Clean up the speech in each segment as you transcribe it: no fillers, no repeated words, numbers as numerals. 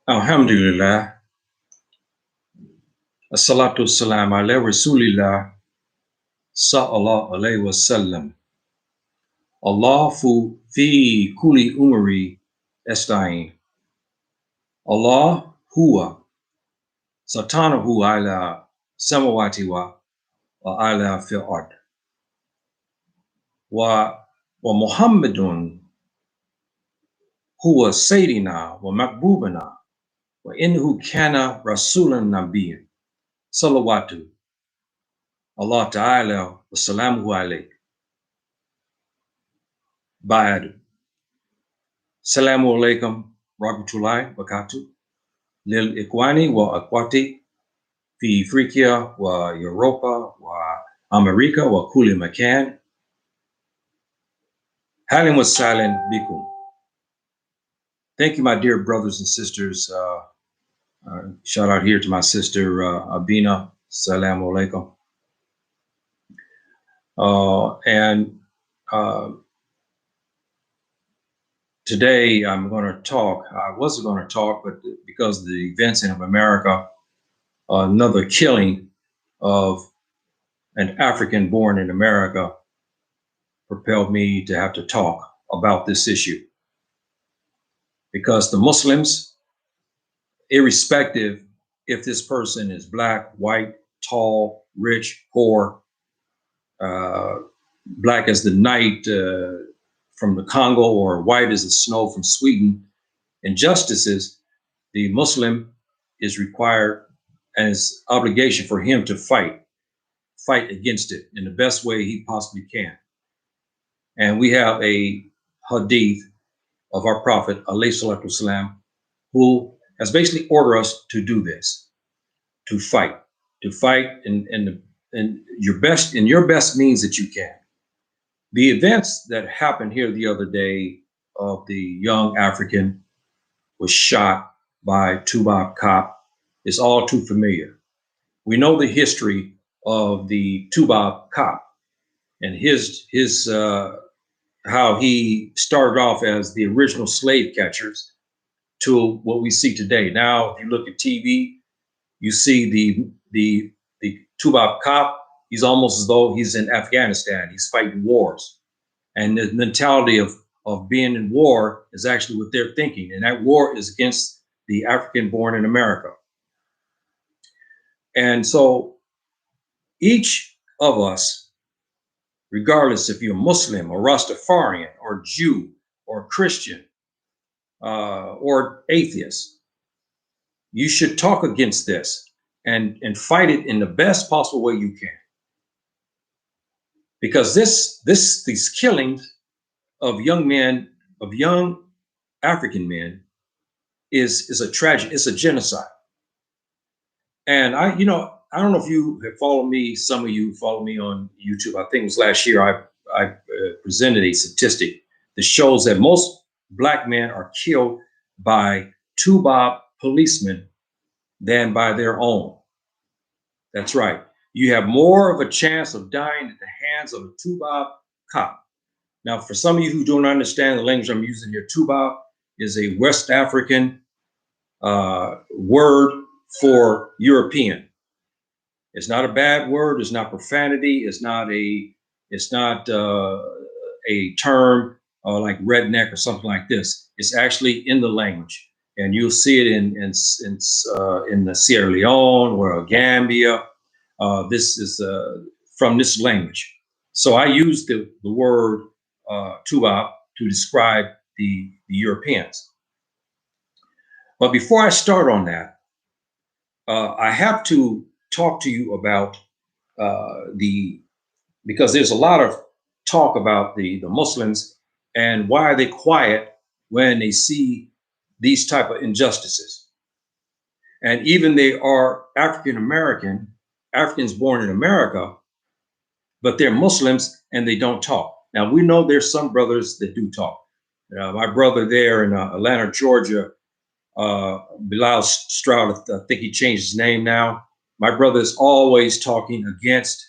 Alhamdulillah. Assalatu wassalam ala Rasulillah sallallahu alayhi wa sallam. Allahu fi kulli umri esta'in. Allah huwa satanahu ala samawati wa ala fil ard. Wa Muhammadun huwa sayyidina wa makbubana wa inhu kana rasulan nabiyyan. Salawatu Allah Ta'ala wa salamuhu alayhi. Ba'd. Assalamu alaikum rahmatullahi wa barakatuh. Lil ikwani wa akwati fi Afrika wa Europa wa Amerika wa kulli makan. Halim wa salim bikum. Thank you, my dear brothers and sisters. Shout out here to my sister Abina. Assalamu alaikum. Today I'm going to talk. I wasn't going to talk, but because of the events in America, another killing of an African born in America propelled me to have to talk about this issue. Because the Muslims, irrespective if this person is black, white, tall, rich, poor, black as the night from the Congo or white as the snow from Sweden, injustices, the Muslim is required and it's obligation for him to fight against it in the best way he possibly can. And we have a hadith of our Prophet, alayhi salatu wasalam, who has basically ordered us to do this, to fight in your best means that you can. The events that happened here the other day of the young African was shot by Toubab cop is all too familiar. We know the history of the Toubab cop and his how he started off as the original slave catchers to what we see today. Now, if you look at TV, you see the Toubab cop. He's almost as though he's in Afghanistan. He's fighting wars. And the mentality of being in war is actually what they're thinking. And that war is against the African born in America. And so each of us, regardless if you're Muslim or Rastafarian or Jew or Christian or atheist, you should talk against this and fight it in the best possible way you can. Because these killings of young men, of young African men, is a tragedy. It's a genocide. And I don't know if you have followed me. Some of you follow me on YouTube. I think it was last year I presented a statistic that shows that most black men are killed by Toubab policemen than by their own. That's right. You have more of a chance of dying at the hands of a Toubab cop. Now, for some of you who don't understand the language I'm using here, Toubab is a West African word for European. It's not a bad word. It's not profanity. It's not a term like redneck or something like this. It's actually in the language, and you'll see it in the Sierra Leone or Gambia. This is from this language. So I use the word Toubab to describe the Europeans. But before I start on that, I have to talk to you about because there's a lot of talk about the Muslims and why are they quiet when they see these type of injustices. And even they are African American, Africans born in America, but they're Muslims and they don't talk. Now we know there's some brothers that do talk. My brother there in Atlanta, Georgia, Bilal Stroud, I think he changed his name now. My brother is always talking against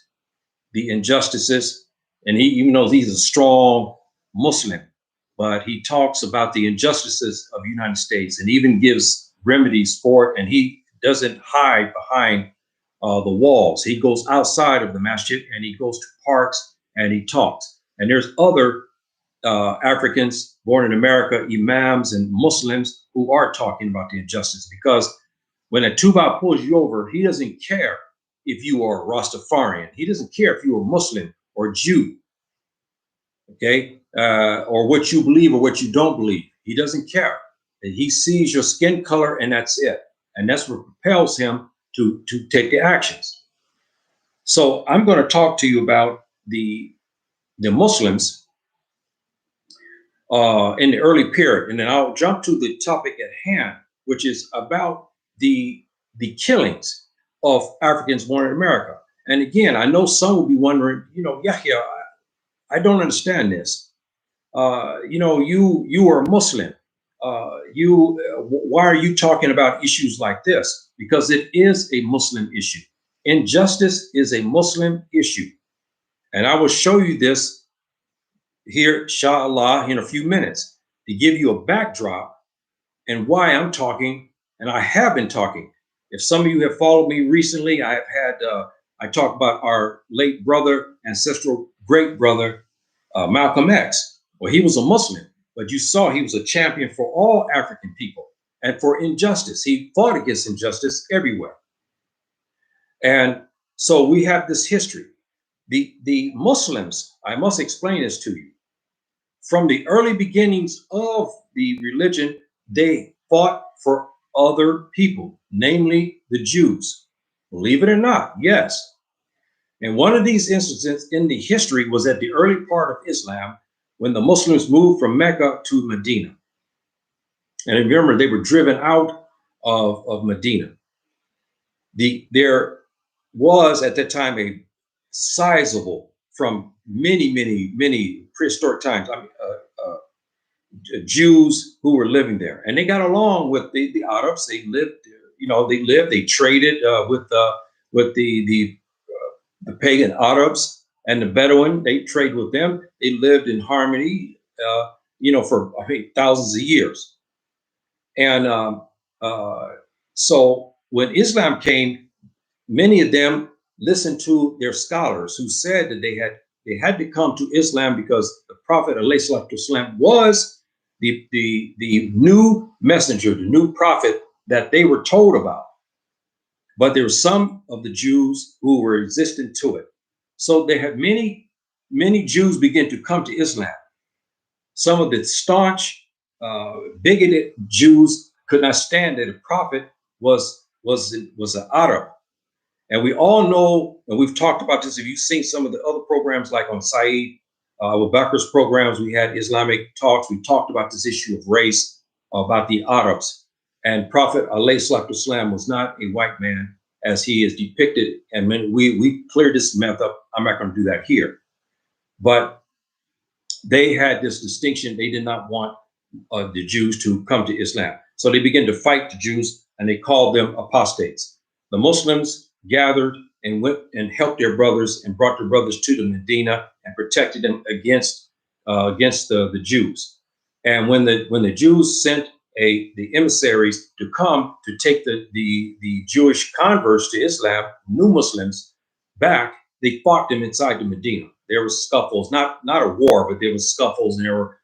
the injustices, and he, even though he's a strong Muslim, but he talks about the injustices of the United States and even gives remedies for it. And he doesn't hide behind the walls. He goes outside of the masjid and he goes to parks and he talks. And there's other Africans born in America, imams and Muslims, who are talking about the injustice, because when a Toubab pulls you over, he doesn't care if you are a Rastafarian. He doesn't care if you are Muslim or Jew, okay, or what you believe or what you don't believe. He doesn't care. He sees your skin color and that's it. And that's what propels him to take the actions. So I'm going to talk to you about the Muslims in the early period, and then I'll jump to the topic at hand, which is about the killings of Africans born in America. And again, I know some will be wondering, Yahya, I don't understand this. You are a Muslim. Why are you talking about issues like this? Because it is a Muslim issue. Injustice is a Muslim issue. And I will show you this here, inshallah, in a few minutes to give you a backdrop and why I'm talking, and I have been talking. If some of you have followed me recently, I have had, I talked about our late brother, ancestral great brother, Malcolm X. Well, he was a Muslim, but you saw he was a champion for all African people and for injustice. He fought against injustice everywhere. And so we have this history. The Muslims, I must explain this to you. From the early beginnings of the religion, they fought for other people, namely the Jews. Believe it or not, yes. And one of these instances in the history was at the early part of Islam, when the Muslims moved from Mecca to Medina. And remember, they were driven out of Medina. There was at that time a sizable, from many prehistoric times, Jews who were living there, and they got along with the Arabs. They lived, they traded with the pagan Arabs and the Bedouin. They traded with them. They lived in harmony, for I think thousands of years. And so when Islam came, many of them listened to their scholars who said that they had to come to Islam because the Prophet ﷺ was the new messenger, the new prophet that they were told about. But there were some of the Jews who were resistant to it. So they had many Jews begin to come to Islam. Some of the staunch, bigoted Jews could not stand that a prophet was an Arab. And we all know, and we've talked about this, if you've seen some of the other programs like on Saeed, Abu Bakr's programs, we had Islamic talks, we talked about this issue of race, about the Arabs. And Prophet ﷺ was not a white man as he is depicted. And we cleared this myth up. I'm not going to do that here. But they had this distinction. They did not want the Jews to come to Islam. So they began to fight the Jews and they called them apostates. The Muslims gathered and went and helped their brothers and brought their brothers to the Medina and protected them against the Jews. And when the Jews sent the emissaries to come to take the Jewish converts to Islam, new Muslims, back, they fought them inside the Medina. There was scuffles, not a war, but there was scuffles, and there were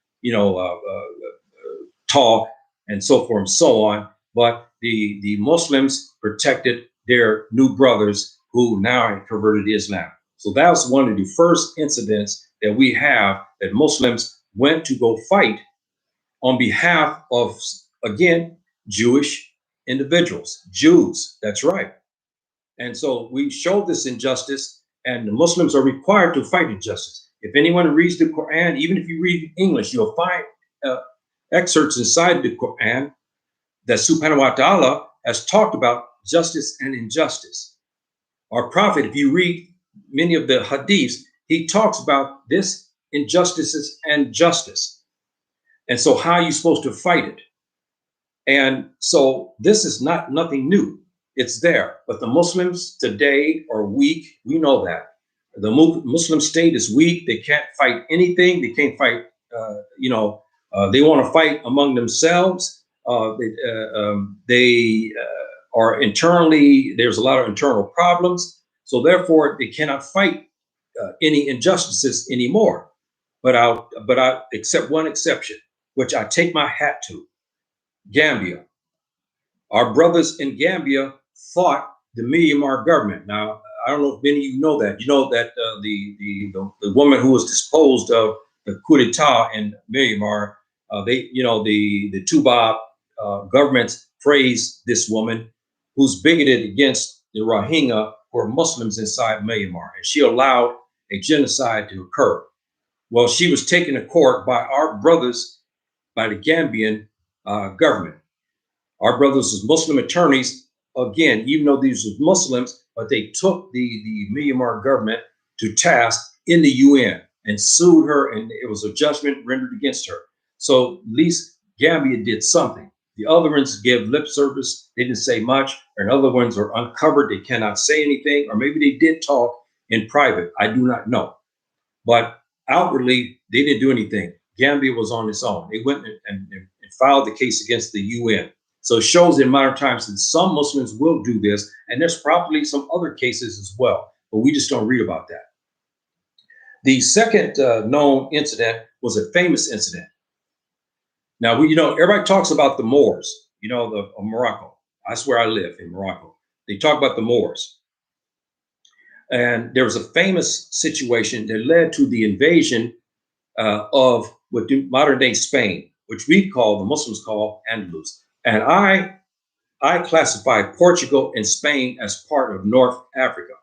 talk and so forth and so on. But the Muslims protected their new brothers who now had converted to Islam. So that was one of the first incidents that we have, that Muslims went to go fight on behalf of, again, Jewish individuals, Jews, that's right. And so we showed this injustice, and the Muslims are required to fight injustice. If anyone reads the Quran, even if you read English, you'll find excerpts inside the Quran that Subhanahu wa ta'ala has talked about justice and injustice. Our prophet, if you read many of the hadiths, he talks about this injustices and justice. And so how are you supposed to fight it? And so this is not nothing new. It's there. But the Muslims today are weak. We know that. The Muslim state is weak. They can't fight anything. They can't fight, they want to fight among themselves. They are internally, there's a lot of internal problems. So therefore, they cannot fight any injustices anymore. But I accept one exception, which I take my hat to. Gambia. Our brothers in Gambia fought the Myanmar government. Now, I don't know if many of you know that. You know that the woman who was disposed of the coup d'etat in Myanmar, the Toubab governments praised this woman who's bigoted against the Rohingya, who are Muslims inside Myanmar, and she allowed a genocide to occur. Well, she was taken to court by our brothers, by the Gambian government. Our brothers as Muslim attorneys, again, even though these were Muslims, but they took the Myanmar government to task in the UN and sued her, and it was a judgment rendered against her. So at least Gambia did something. The other ones gave lip service. They didn't say much, and other ones are uncovered. They cannot say anything, or maybe they did talk in private. I do not know. But outwardly, they didn't do anything. Gambia was on its own. They went and filed the case against the UN. So it shows in modern times that some Muslims will do this, and there's probably some other cases as well, but we just don't read about that. The second known incident was a famous incident. Now, everybody talks about the Moors, of Morocco. That's where I live, in Morocco. They talk about the Moors. And there was a famous situation that led to the invasion of modern day Spain, which the Muslims call Andalus. And I classify Portugal and Spain as part of North Africa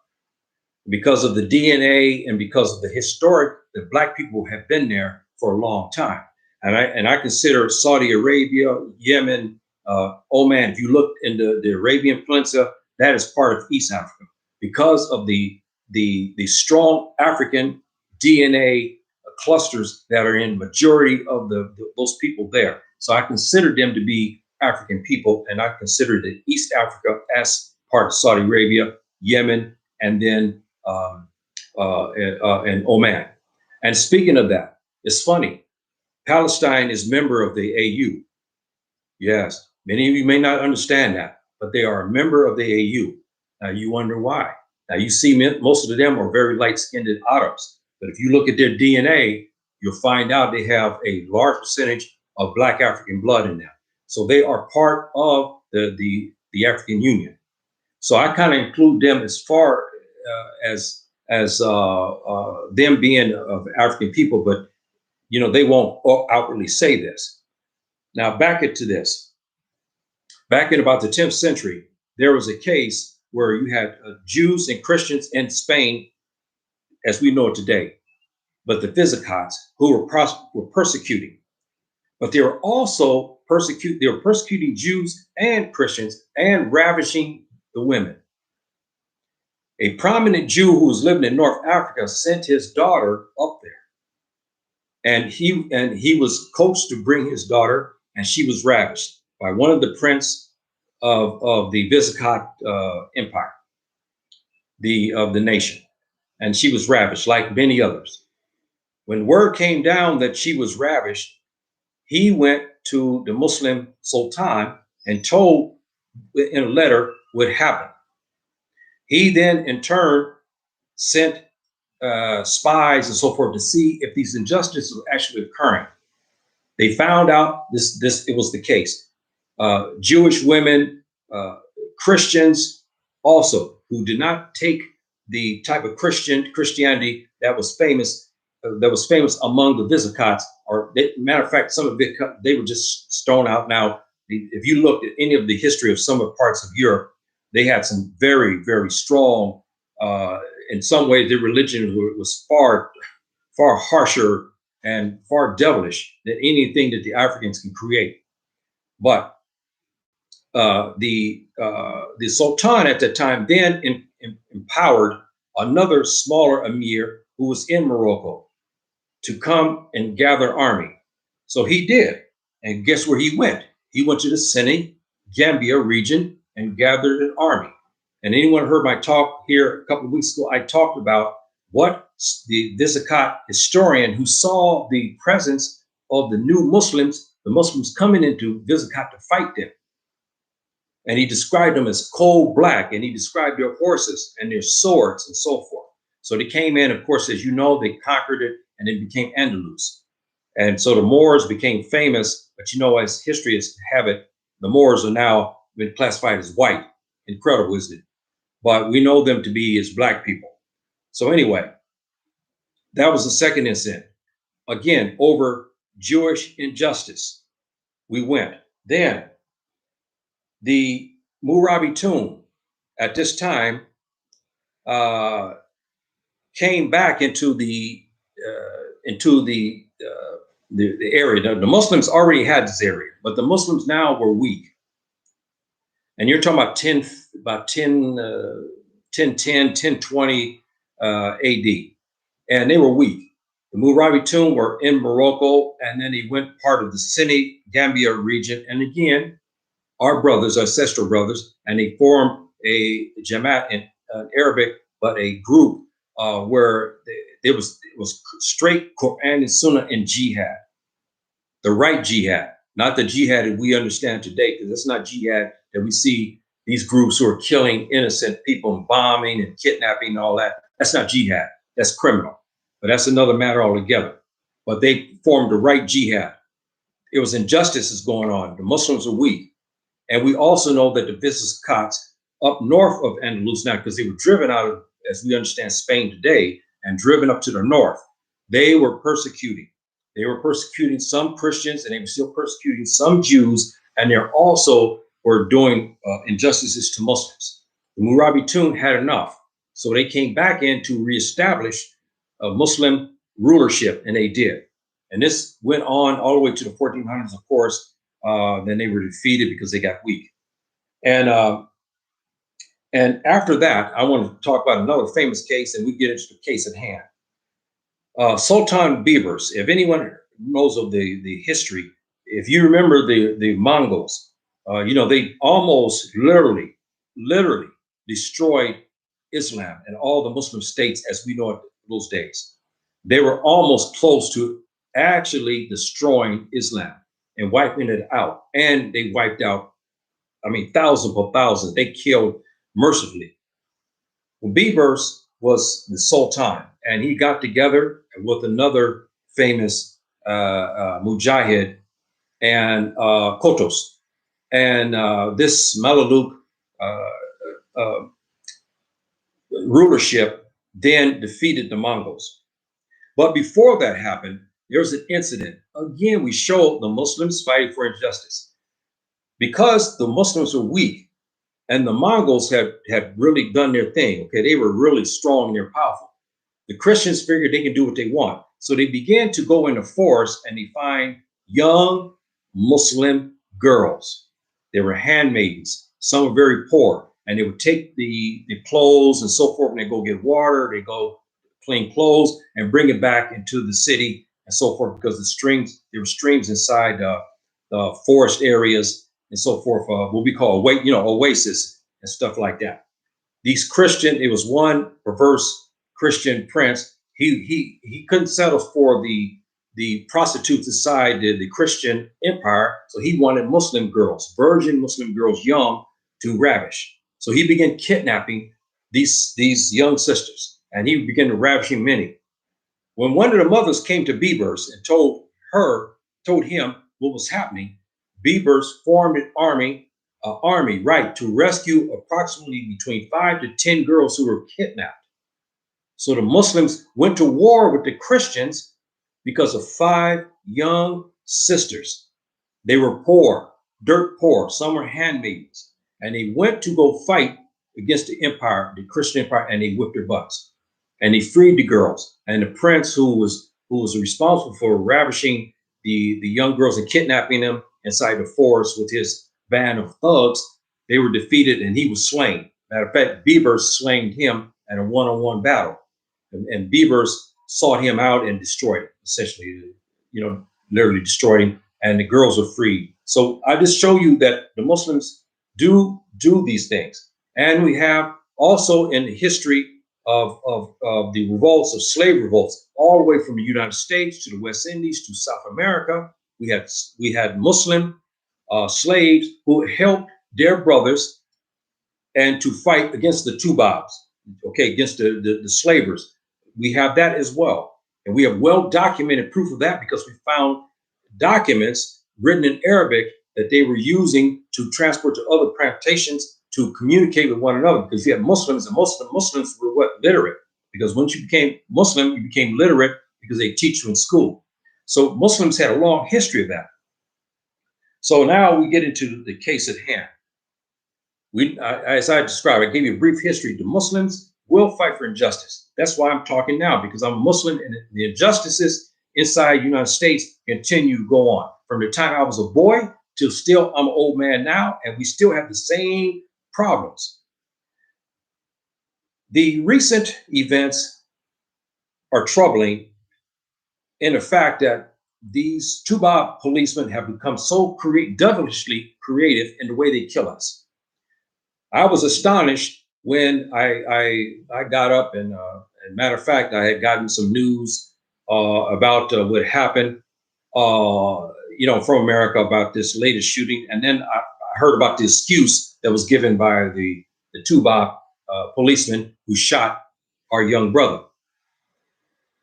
because of the DNA and because of the Black people have been there for a long time. And I consider Saudi Arabia, Yemen, Oman. If you look in the Arabian Peninsula, that is part of East Africa because of the strong African DNA clusters that are in majority of those people there. So I consider them to be African people, and I consider the East Africa as part of Saudi Arabia, Yemen, and then and Oman. And speaking of that, it's funny. Palestine is member of the AU. Yes, many of you may not understand that, but they are a member of the AU. Now you wonder why. Now you see most of them are very light-skinned Arabs, but if you look at their DNA, you'll find out they have a large percentage of Black African blood in them. So they are part of the African Union. So I kind of include them as far as them being of African people, but they won't outwardly say this. Now back to this. Back in about the 10th century, there was a case where you had Jews and Christians in Spain, as we know it today, but the Visigoths who were persecuting. But they were also persecuting Jews and Christians and ravishing the women. A prominent Jew who was living in North Africa sent his daughter up there. And he was coached to bring his daughter, and she was ravished by one of the prince of the Visigoth Empire, of the nation. And she was ravished like many others. When word came down that she was ravished, he went to the Muslim Sultan and told in a letter what happened. He then in turn sent spies and so forth to see if these injustices were actually occurring. They found out it was the case. Jewish women, Christians also, who did not take the type of Christianity that was famous among the Visigoths, or matter of fact, some of it, they were just thrown out. Now, if you look at any of the history of some of the parts of Europe, they had some very, very strong, in some ways, their religion was far, far harsher and far devilish than anything that the Africans can create. But the Sultan at that time then empowered another smaller emir who was in Morocco to come and gather army. So he did. And guess where he went? He went to the Senate, Gambia region and gathered an army. And anyone heard my talk here a couple of weeks ago, I talked about what the Visakat historian who saw the presence of the new Muslims, the Muslims coming into Visakat to fight them. And he described them as coal black, and he described their horses and their swords and so forth. So they came in, of course, as you know, they conquered it and it became Andalus. And so the Moors became famous, but you know, as history is have it, the Moors are now been classified as white. Incredible, isn't it? But we know them to be as black people. So anyway, that was the second incident. Again, over Jewish injustice, we went. Then the Murabi at this time came back into the area. The Muslims already had this area, but the Muslims now were weak. And you're talking about 1020 AD. And they were weak. The Murabi were in Morocco, and then he went part of the Sini Gambia region. And again, our brothers, ancestral brothers, and they formed a Jamaat in Arabic, but a group where it was straight Quran and Sunnah and jihad, the right jihad, not the jihad that we understand today, because it's not jihad that we see these groups who are killing innocent people and bombing and kidnapping and all that. That's not jihad. That's criminal. But that's another matter altogether. But they formed the right jihad. It was injustices going on. The Muslims are weak. And we also know that the Visakat up north of Andalus now, because they were driven out of, as we understand, Spain today, and driven up to the north, they were persecuting. They were persecuting some Christians, and they were still persecuting some Jews, and they also were doing injustices to Muslims. The Murabi had enough, so they came back in to reestablish a Muslim rulership, and they did. And this went on all the way to the 1400s, of course. Then they were defeated because they got weak. And after that, I want to talk about another famous case, and we get into the case at hand. Sultan Berbers. If anyone knows of the history, if you remember the Mongols, you know, they almost literally destroyed Islam and all the Muslim states as we know it those days. They were almost close to actually destroying Islam and wiping it out. And they wiped out, I mean, thousands of thousands. They killed mercifully. Well, Berbers was the Sultan, and he got together with another famous Mujahid and Kotos. And this Malaluk rulership then defeated the Mongols. But before that happened, there was an incident. Again, we showed the Muslims fighting for injustice. Because the Muslims were weak and the Mongols had really done their thing, okay, they were really strong and they're powerful. The Christians figured they can do what they want. So they began to go in the forest and they find young Muslim girls. They were handmaidens. Some were very poor, and they would take the clothes and so forth, and they go get water, they go clean clothes and bring it back into the city and so forth, because there were streams inside the forest areas and so forth, what we call oasis and stuff like that. These it was one perverse Christian prince. He couldn't settle for the prostitutes inside the Christian empire, so he wanted Muslim girls, virgin Muslim girls, young, to ravish. So he began kidnapping these young sisters, and he began to ravishing many. When one of the mothers came to Berbers and told him what was happening, Berbers formed an army, to rescue approximately between 5 to 10 girls who were kidnapped. So the Muslims went to war with the Christians because of 5 young sisters. They were poor, dirt poor. Some were handmaidens, and they went to go fight against the empire, the Christian empire, and they whipped their butts. And they freed the girls. And the prince who was responsible for ravishing the young girls and kidnapping them inside the forest with his band of thugs. They were defeated and he was slain. Matter of fact, Beavers slain him in a one-on-one battle. And Beavers sought him out and destroyed him, essentially, literally destroyed him. And the girls are freed. So I just show you that the Muslims do these things. And we have also in the history of the revolts, of slave revolts, all the way from the United States to the West Indies to South America. We had Muslim slaves who helped their brothers and to fight against the Toubabs, okay, against the slavers. We have that as well. And we have well documented proof of that because we found documents written in Arabic that they were using to transport to other plantations to communicate with one another, because you have Muslims, and most of the Muslims were literate, because once you became Muslim, you became literate because they teach you in school. So Muslims had a long history of that. So now we get into the case at hand. As I described, I gave you a brief history. The Muslims will fight for injustice. That's why I'm talking now, because I'm a Muslim, and the injustices inside the United States continue to go on. From the time I was a boy till still, I'm an old man now, and we still have the same problems. The recent events are troubling in the fact that these Toubab policemen have become so devilishly creative in the way they kill us. I was astonished when I got up, and matter of fact, I had gotten some news about what happened, from America about this latest shooting, and then I heard about the excuse that was given by the Toubab policeman who shot our young brother,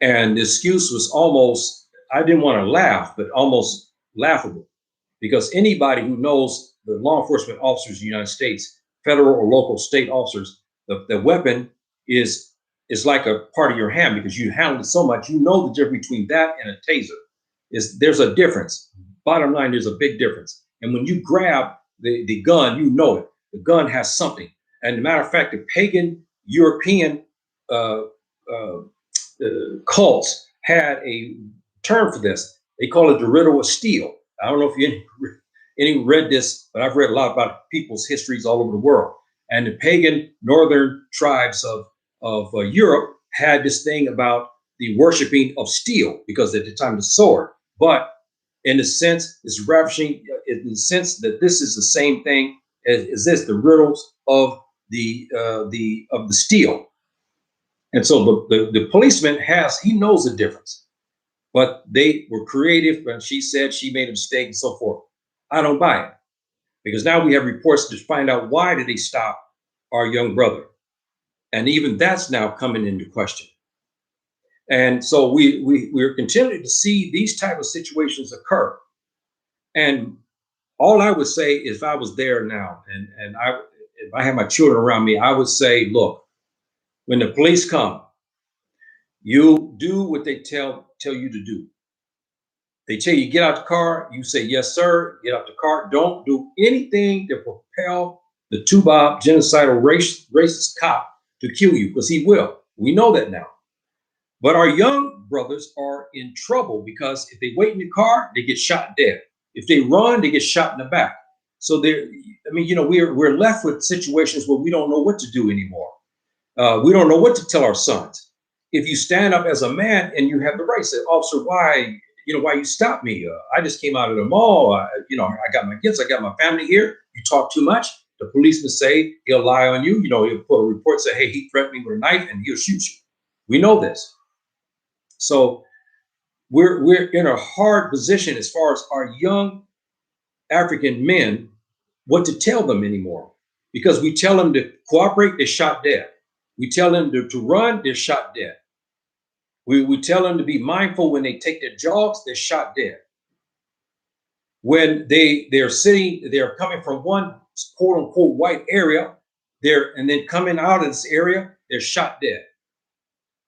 and the excuse was almost, I didn't want to laugh, but almost laughable, because anybody who knows the law enforcement officers in the United States, federal or local state officers, the weapon is like a part of your hand, because you handle it so much. You know the difference between that and a taser. There's a difference. Bottom line, there's a big difference. And when you grab the gun, you know it. The gun has something. And as a matter of fact, the pagan European cults had a term for this. They call it the riddle of steel. I don't know if any read this, but I've read a lot about people's histories all over the world. And the pagan northern tribes of Europe had this thing about the worshiping of steel, because at the time of the sword. But in a sense, it's ravishing in the sense that this is the same thing as this, the riddles of the steel. And so the policeman he knows the difference, but they were creative, and she said she made a mistake and so forth. I don't buy it, because now we have reports to find out why did they stop our young brother, and even that's now coming into question. And so we're continuing to see these type of situations occur. And all I would say, if I was there now, and if I had my children around me, I would say, look, when the police come, you do what they tell you to do. They tell you get out the car, you say yes sir, get out the car. Don't do anything to propel the Toubab genocidal racist cop to kill you, because he will. We know that now. But our young brothers are in trouble, because if they wait in the car, they get shot dead. If they run, they get shot in the back. So we're left with situations where we don't know what to do anymore. We don't know what to tell our sons. If you stand up as a man and you have the right, say, officer, why you stopped me? I just came out of the mall. I got my kids, I got my family here. You talk too much. The policeman say he'll lie on you. He'll put a report, say, hey, he threatened me with a knife, and he'll shoot you. We know this. So we're in a hard position as far as our young African men, what to tell them anymore, because we tell them to cooperate, they're shot dead. We tell them to run, they're shot dead. We tell them to be mindful when they take their jogs, they're shot dead. When they're coming from one quote unquote white area, and then coming out of this area, they're shot dead,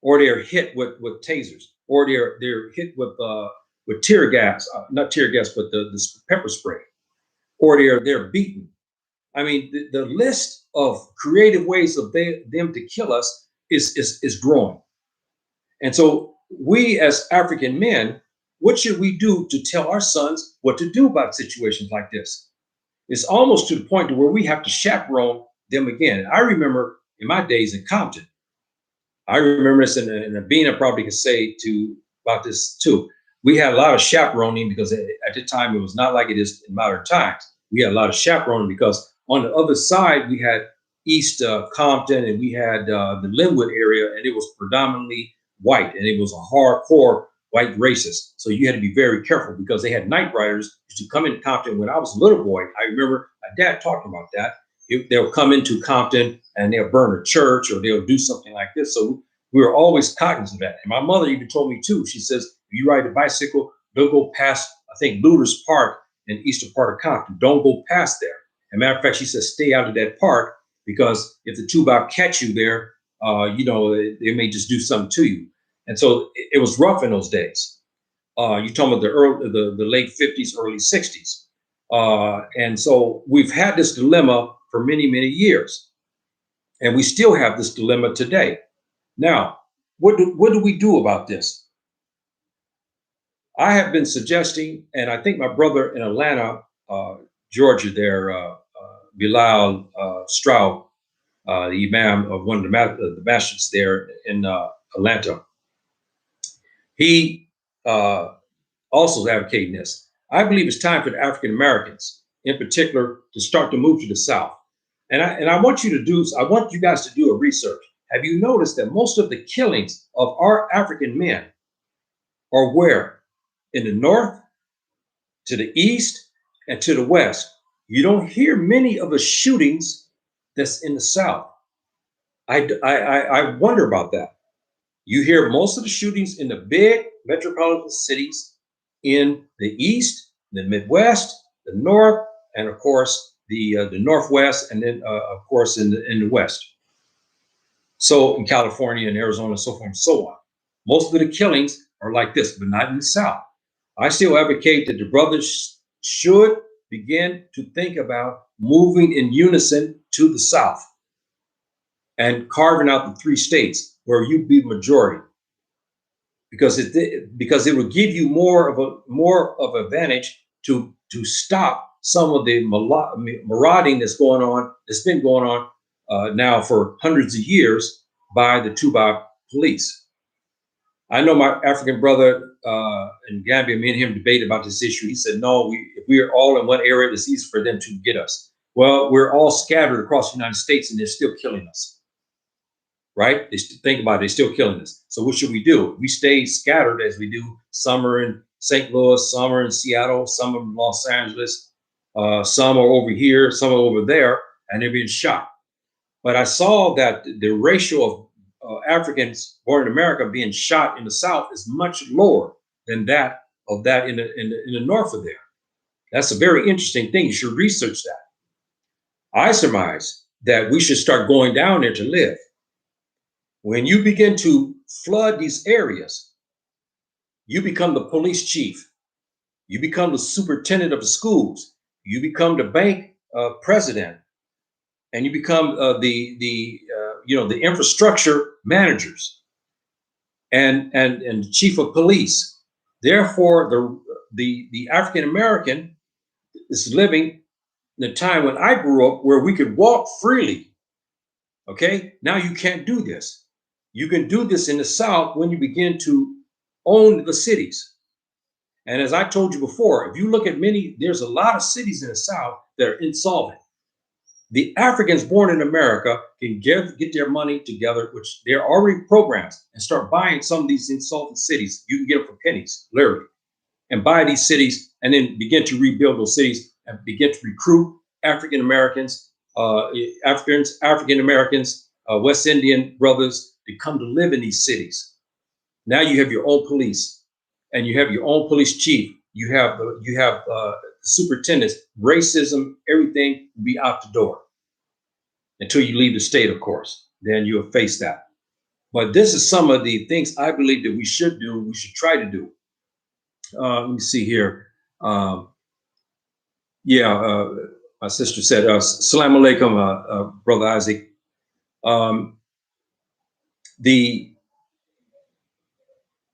or they're hit with tasers, or they're hit with tear gas, not tear gas, but the pepper spray, or they're beaten. I mean, the list of creative ways of them to kill us is growing. And so we as African men, what should we do to tell our sons what to do about situations like this? It's almost to the point to where we have to chaperone them again. I remember in my days in Compton, I remember this, and Abina probably could say to about this too. We had a lot of chaperoning because at the time it was not like it is in modern times. We had a lot of chaperoning because on the other side we had East Compton, and we had the Linwood area, and it was predominantly white, and it was a hardcore white racist. So you had to be very careful because they had night riders used to come into Compton when I was a little boy. I remember my dad talking about that. They'll come into Compton and they'll burn a church or they'll do something like this. So we were always cognizant of that. And my mother even told me too. She says, if you ride a bicycle, don't go past, I think, Looters Park in the eastern part of Compton. Don't go past there. As a matter of fact, she says, stay out of that park because if the Toubab catch you there, they may just do something to you. And so it was rough in those days. You're talking about the late 50s, early 60s. And so we've had this dilemma for many, many years. And we still have this dilemma today. Now, what do we do about this? I have been suggesting, and I think my brother in Atlanta, Georgia, there, Bilal Stroud, the imam of one of the masjids there in Atlanta, he also is advocating this. I believe it's time for the African Americans, in particular, to start to move to the South. And I want you guys to do a research. Have you noticed that most of the killings of our African men are where? In the North, to the East, and to the West. You don't hear many of the shootings that's in the South. I wonder about that. You hear most of the shootings in the big metropolitan cities in the East, the Midwest, the North, and of course the Northwest, and then of course in the West. So in California and Arizona and so forth and so on. Most of the killings are like this, but not in the South. I still advocate that the brothers should begin to think about moving in unison to the South and carving out the 3 states where you be majority, because it will give you more of advantage to stop some of the marauding that's been going on now for hundreds of years by the Toubab police. I know my African brother in Gambia, me and him debated about this issue. He said, no, if we are all in one area, it's easy for them to get us. Well, we're all scattered across the United States and they're still killing us, right? Think about it, they're still killing us. So what should we do? We stay scattered as we do. Some are in St. Louis, some are in Seattle, some are in Los Angeles, some are over here, some are over there, and they're being shot. But I saw that the ratio of Africans born in America being shot in the South is much lower than that in the north of there. That's a very interesting thing. You should research that. I surmise that we should start going down there to live. When you begin to flood these areas, you become the police chief. You become the superintendent of the schools. You become the bank president, and you become the infrastructure managers and the chief of police. Therefore, the African American is living in a time when I grew up where we could walk freely. Okay, now you can't do this. You can do this in the South when you begin to own the cities. And as I told you before, if you look at there's a lot of cities in the South that are insolvent. The Africans born in America can get their money together, which they're already programs, and start buying some of these insolvent cities. You can get them for pennies, literally, and buy these cities and then begin to rebuild those cities and begin to recruit African Americans, African Americans, West Indian brothers to come to live in these cities. Now you have your own police, and you have your own police chief. You have superintendents. Racism, everything will be out the door until you leave the state, of course. Then you'll face that. But this is some of the things I believe that we should do. We should try to do. Let me see here. My sister said, "Assalamu alaikum, Brother Isaac." The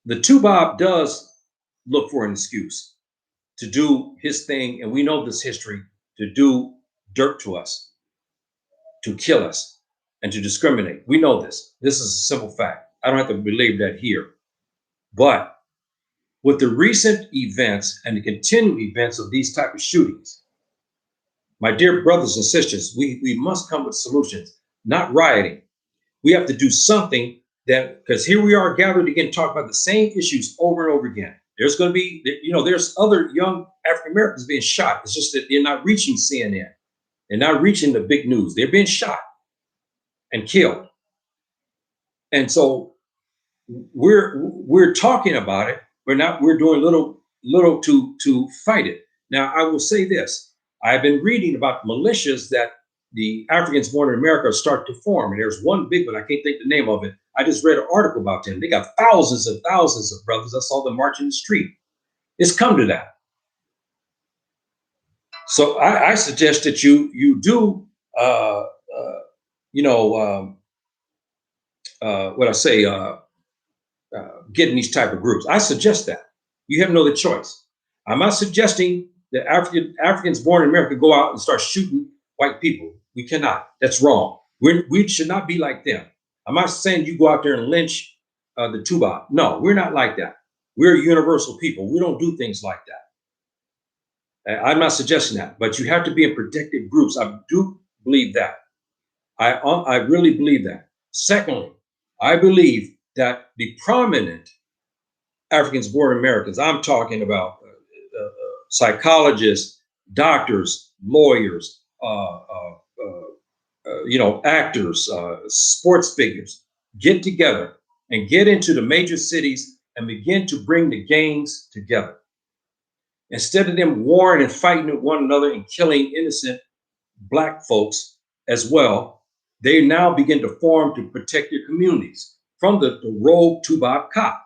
Toubab does look for an excuse to do his thing, and we know this history. to do dirt to us, to kill us, and to discriminate. We know this. This is a simple fact. I don't have to believe that here. But with the recent events and the continued events of these type of shootings, my dear brothers and sisters, we must come with solutions, not rioting. We have to do something that, because here we are gathered again, talk about the same issues over and over again. There's going to be, there's other young African Americans being shot. It's just that they're not reaching CNN. They're not reaching the big news. They're being shot and killed. And so we're talking about it. We're doing little to fight it. Now, I will say this. I've been reading about militias that the Africans born in America start to form. And there's one big one, I can't think the name of it. I just read an article about them. They got thousands and thousands of brothers. I saw them marching the street. It's come to that. So I suggest that you do, what I say, get in these type of groups. I suggest that. You have no other choice. I'm not suggesting that Africans born in America go out and start shooting white people. We cannot. That's wrong. We should not be like them. I'm not saying you go out there and lynch the Toubab. No, we're not like that. We're universal people. We don't do things like that. I'm not suggesting that, but you have to be in protected groups. I do believe that. I really believe that. Secondly, I believe that the prominent Africans born Americans, I'm talking about psychologists, doctors, lawyers, actors, sports figures, get together and get into the major cities and begin to bring the gangs together. Instead of them warring and fighting with one another and killing innocent Black folks as well, they now begin to form to protect their communities from the rogue Toubab cop.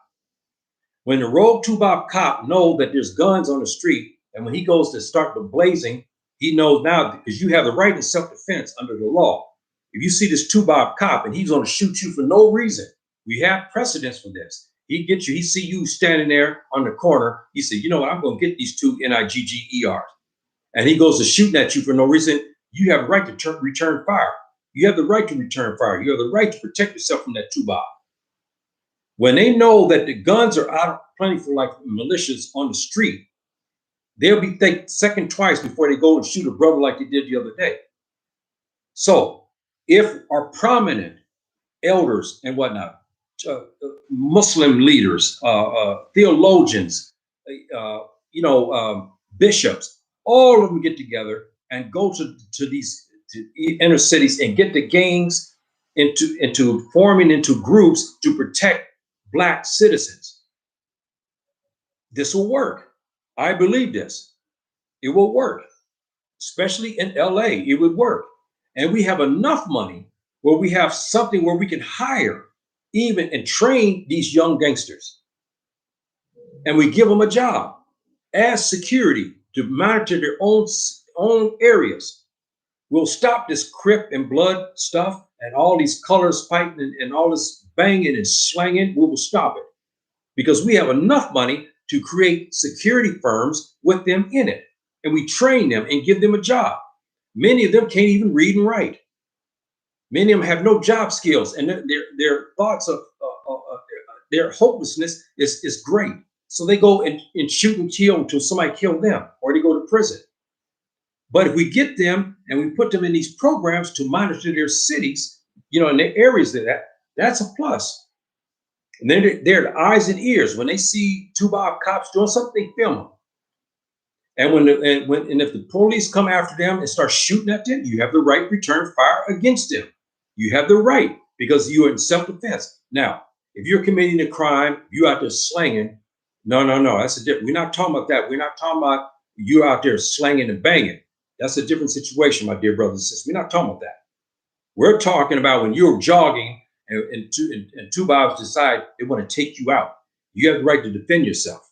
When the rogue Toubab cop knows that there's guns on the street, and when he goes to start the blazing, he knows now, because you have the right in self-defense under the law. If you see this Toubab cop and he's going to shoot you for no reason, we have precedents for this. He gets you, he see you standing there on the corner. He said, you know what, I'm going to get these two NIGGERs. And he goes to shooting at you for no reason. You have a right to return fire. You have the right to return fire. You have the right to protect yourself from that Toubab. When they know that the guns are out plentiful, like militias on the street, they'll be think second twice before they go and shoot a brother like they did the other day. So if our prominent elders and whatnot, Muslim leaders, theologians, bishops, all of them get together and go to these inner cities and get the gangs into forming into groups to protect Black citizens. This will work. I believe this. It will work, especially in LA. It would work. And we have enough money where we have something where we can hire even and train these young gangsters. And we give them a job as security to monitor their own areas. We'll stop this Crip and blood stuff and all these colors fighting and all this banging and slanging. We will stop it because we have enough money to create security firms with them in it. And we train them and give them a job. Many of them can't even read and write. Many of them have no job skills, and their thoughts of their hopelessness is great. So they go and shoot and kill until somebody kills them, or they go to prison. But if we get them and we put them in these programs to monitor their cities, in their areas, that's a plus. And then they're the eyes and ears. When they see Toubab cops doing something, they film them. And if the police come after them and start shooting at them, you have the right to return fire against them. You have the right because you are in self-defense. Now, if you're committing a crime, you out there slanging, no, that's a different. We're not talking about that. We're not talking about you out there slanging and banging. That's a different situation, my dear brothers and sisters. We're not talking about that. We're talking about when you're jogging and Toubabs decide they want to take you out. You have the right to defend yourself.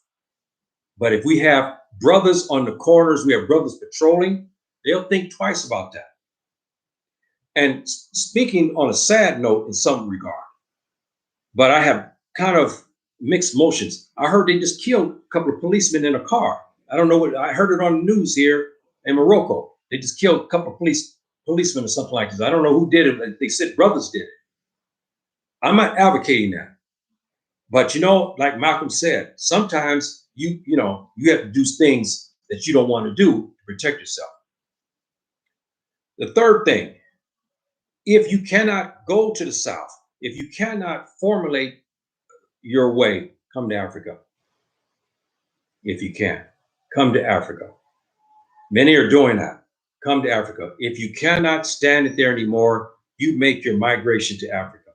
But if we have brothers on the corners, we have brothers patrolling, they'll think twice about that. And speaking on a sad note in some regard, but I have kind of mixed emotions. I heard they just killed a couple of policemen in a car. I don't know what, I heard it on the news here in Morocco. They just killed a couple of policemen or something like this. I don't know who did it. They said brothers did it. I'm not advocating that. But like Malcolm said, sometimes you have to do things that you don't want to do to protect yourself. The third thing, if you cannot go to the South, if you cannot formulate your way, come to Africa. If you can, come to Africa. Many are doing that. Come to Africa. If you cannot stand it there anymore, you make your migration to Africa.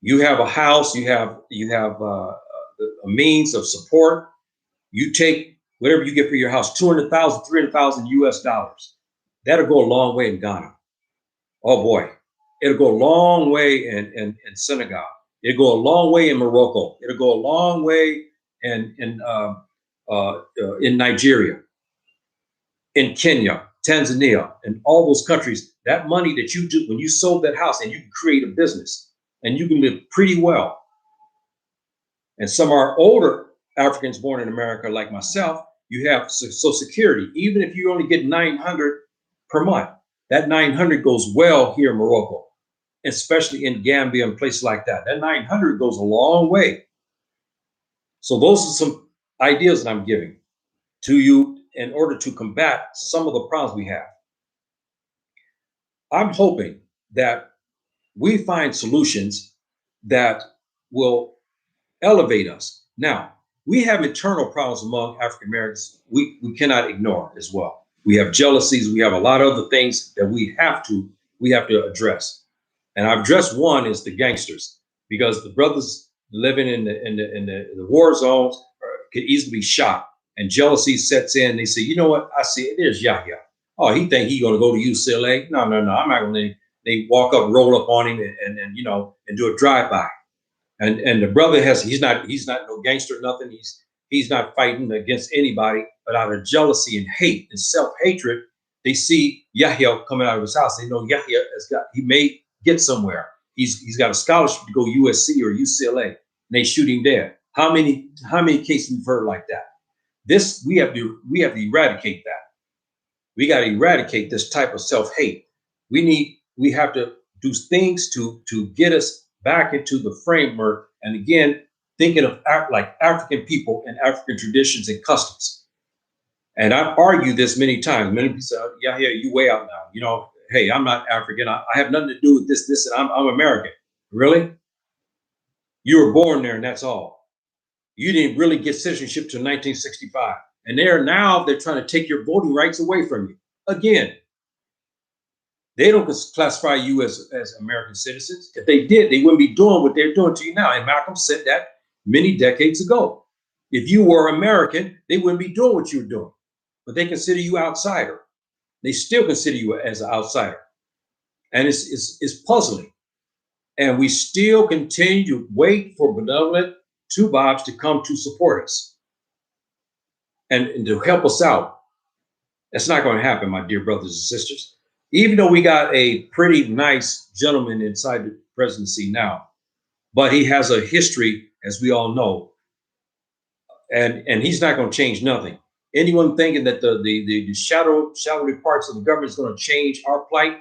You have a house, you have a means of support. You take whatever you get for your house, 200,000, 300,000 US dollars. That'll go a long way in Ghana. Oh boy, it'll go a long way in Senegal. It'll go a long way in Morocco. It'll go a long way in Nigeria, in Kenya, Tanzania, and all those countries. That money that you do when you sold that house, and you can create a business, and you can live pretty well. And some of our older Africans born in America, like myself, you have Social Security. Even if you only get 900 per month, that 900 goes well here in Morocco, especially in Gambia and places like that. That 900 goes a long way. So those are some ideas that I'm giving to you in order to combat some of the problems we have. I'm hoping that we find solutions that will elevate us. Now, we have internal problems among African Americans we cannot ignore as well. We have jealousies. We have a lot of other things that we have to address. And I've addressed one is the gangsters, because the brothers living in the war zones could easily be shot, and jealousy sets in. They say, you know what? I see it. There's Yahya. Oh, he think he's going to go to UCLA. No. I'm not going to. They walk up, roll up on him, and do a drive-by. And the brother he's not no gangster, nothing. He's not fighting against anybody, but out of jealousy and hate and self-hatred, they see Yahya coming out of his house. They know Yahya he may get somewhere. He's got a scholarship to go USC or UCLA, and they shoot him dead. How many cases we've heard like that? This we have to eradicate that. We got to eradicate this type of self-hate. We have to do things to get us back into the framework, and again, thinking of like African people and African traditions and customs. And I've argued this many times. Many people say, yeah, you way out now. Hey, I'm not African. I have nothing to do with this, and I'm American. Really? You were born there, and that's all. You didn't really get citizenship till 1965. And they're trying to take your voting rights away from you. Again, they don't classify you as American citizens. If they did, they wouldn't be doing what they're doing to you now. And Malcolm said that many decades ago. If you were American, they wouldn't be doing what you're doing. But they consider you outsider. They still consider you as an outsider. And it's puzzling. And we still continue to wait for benevolent Toubabs to come to support us and to help us out. That's not going to happen, my dear brothers and sisters. Even though we got a pretty nice gentleman inside the presidency now, but he has a history, as we all know, and he's not going to change nothing. Anyone thinking that the shadowy parts of the government is going to change our plight,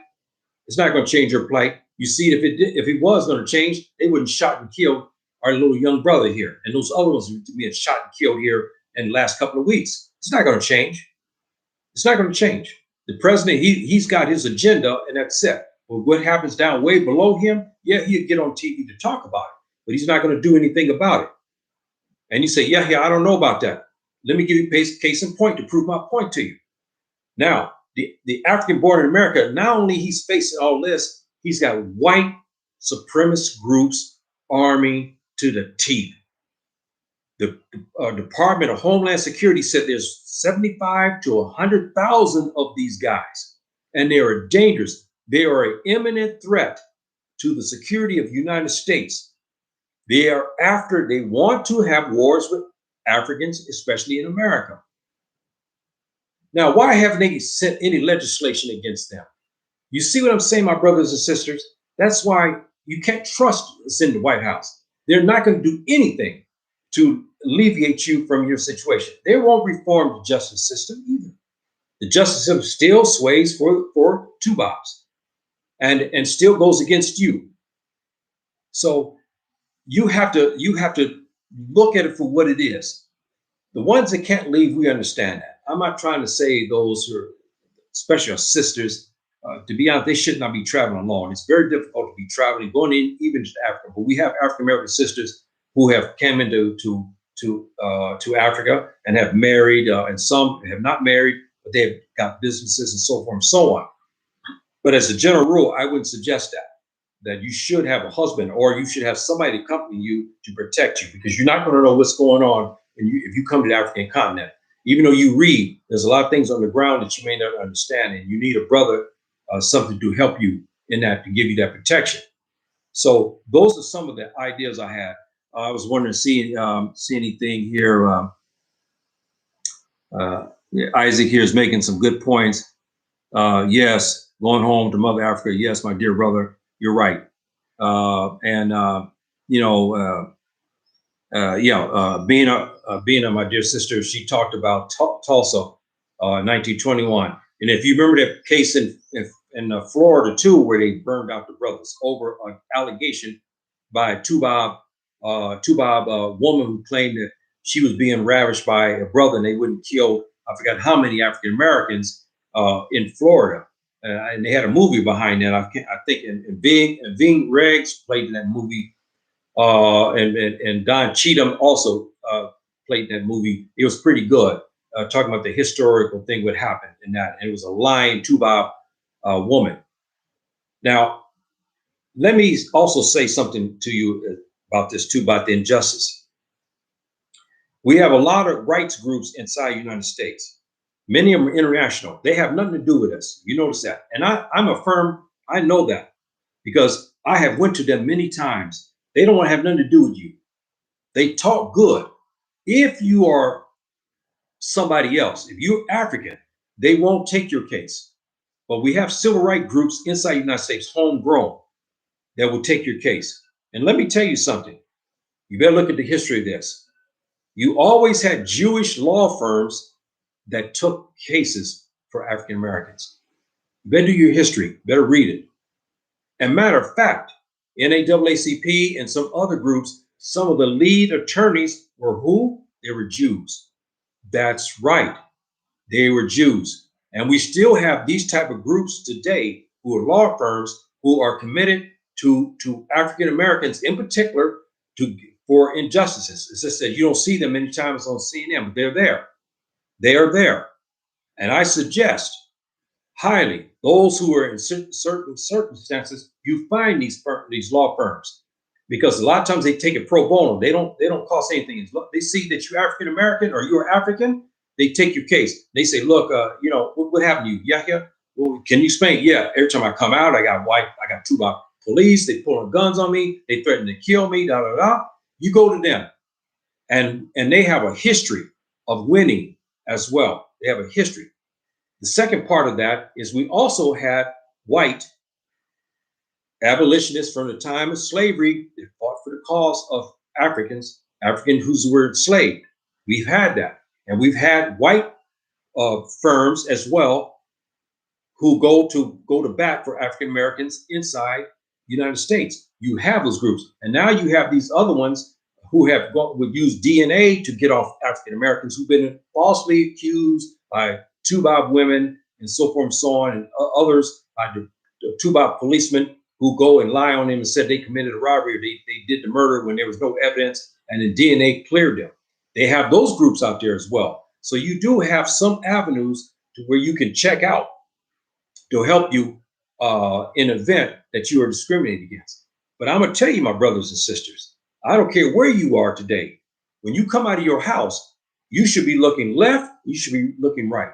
it's not going to change your plight. You see, if it was going to change, they wouldn't shot and killed our little young brother here, and those other ones being shot and killed here in the last couple of weeks. It's not going to change. It's not going to change. The president, he's got his agenda, and that's it. But what happens down way below him, yeah, he'll get on TV to talk about it, but he's not going to do anything about it. And you say, yeah, I don't know about that. Let me give you case in point to prove my point to you. Now, the African born in America, not only he's facing all this, he's got white supremacist groups arming to the teeth. The Department of Homeland Security said there's 75 to 100,000 of these guys, and they are dangerous. They are an imminent threat to the security of the United States. They want to have wars with Africans, especially in America. Now, why haven't they sent any legislation against them? You see what I'm saying, my brothers and sisters? That's why you can't trust us in the White House. They're not going to do anything to alleviate you from your situation. They won't reform the justice system either. The justice system still sways for Toubabs and still goes against you. So you have to look at it for what it is. The ones that can't leave, we understand that. I'm not trying to say those who are, especially our sisters, to be honest, they should not be traveling alone. It's very difficult to be traveling, going in even to Africa. But we have African American sisters who have come into to Africa and have married, and some have not married, but they have got businesses and so forth and so on. But as a general rule, I wouldn't suggest that you should have a husband or you should have somebody to accompany you to protect you, because you're not going to know what's going on if you come to the African continent. Even though you read, there's a lot of things on the ground that you may not understand, and you need a brother, something to help you in that, to give you that protection. So those are some of the ideas I had. I was wondering, see anything here. Yeah, Isaac here is making some good points. Yes, going home to Mother Africa. Yes, my dear brother, you're right. And you know, being a my dear sister, she talked about Tulsa, 1921. And if you remember that case in Florida too, where they burned out the brothers over an allegation by a Toubab woman who claimed that she was being ravished by a brother, and they wouldn't kill, I forgot how many African Americans in Florida. And they had a movie behind that. I think, and Ving Rhames played in that movie, and Don Cheadle also played in that movie. It was pretty good, talking about the historical thing what happened in that. And it was a lying Toubab woman. Now, let me also say something to you about this too, about the injustice. We have a lot of rights groups inside the United States. Many of them are international. They have nothing to do with us. You notice that. And I know that because I have went to them many times. They don't want to have nothing to do with you. They talk good. If you are somebody else, if you're African, they won't take your case. But we have civil rights groups inside the United States, homegrown, that will take your case. And let me tell you something. You better look at the history of this. You always had Jewish law firms that took cases for African Americans. You better do your history, better read it. And matter of fact, NAACP and some other groups, some of the lead attorneys were who? They were Jews. That's right. They were Jews. And we still have these type of groups today who are law firms who are committed to African Americans in particular for injustices. It's just that you don't see them many times on CNN, but they're there. They are there. And I suggest highly those who are in certain circumstances, you find these law firms, because a lot of times they take it pro bono. They don't cost anything. They see that you're African American or you're African, they take your case. They say, look, what happened to you? Yeah. Well, can you explain? Yeah. Every time I come out, I got Toubab police. They pulling guns on me. They threaten to kill me. Da da da. You go to them, and they have a history of winning as well. They have a history. The second part of that is we also had white abolitionists from the time of slavery that fought for the cause of African who were enslaved. We've had that. And we've had white firms as well who go to bat for African Americans inside the United States. You have those groups. And now you have these other ones who would use DNA to get off African Americans who've been falsely accused by Toubab women and so forth and so on, and others by the Toubab policemen who go and lie on them and said they committed a robbery or they did the murder when there was no evidence, and the DNA cleared them. They have those groups out there as well. So you do have some avenues to where you can check out to help you in an event that you are discriminated against. But I'm going to tell you, my brothers and sisters, I don't care where you are today. When you come out of your house, you should be looking left, you should be looking right.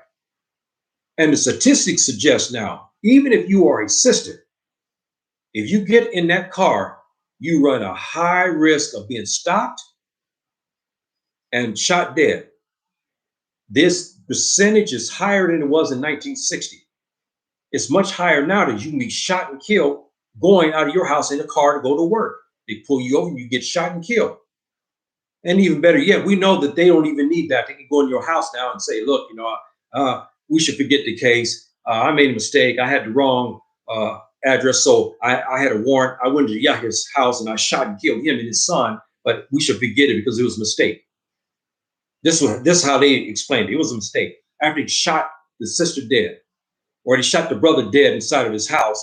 And the statistics suggest now, even if you are a sister, if you get in that car, you run a high risk of being stopped and shot dead. This percentage is higher than it was in 1960. It's much higher now that you can be shot and killed going out of your house in a car to go to work. They pull you over and you get shot and killed. And even better yet, we know that they don't even need that. They can go in your house now and say, look, we should forget the case. I made a mistake. I had the wrong address. So I had a warrant. I went to Yahya's house and I shot and killed him and his son, but we should forget it because it was a mistake. This is how they explained it. It was a mistake. After he shot the sister dead, or he shot the brother dead inside of his house,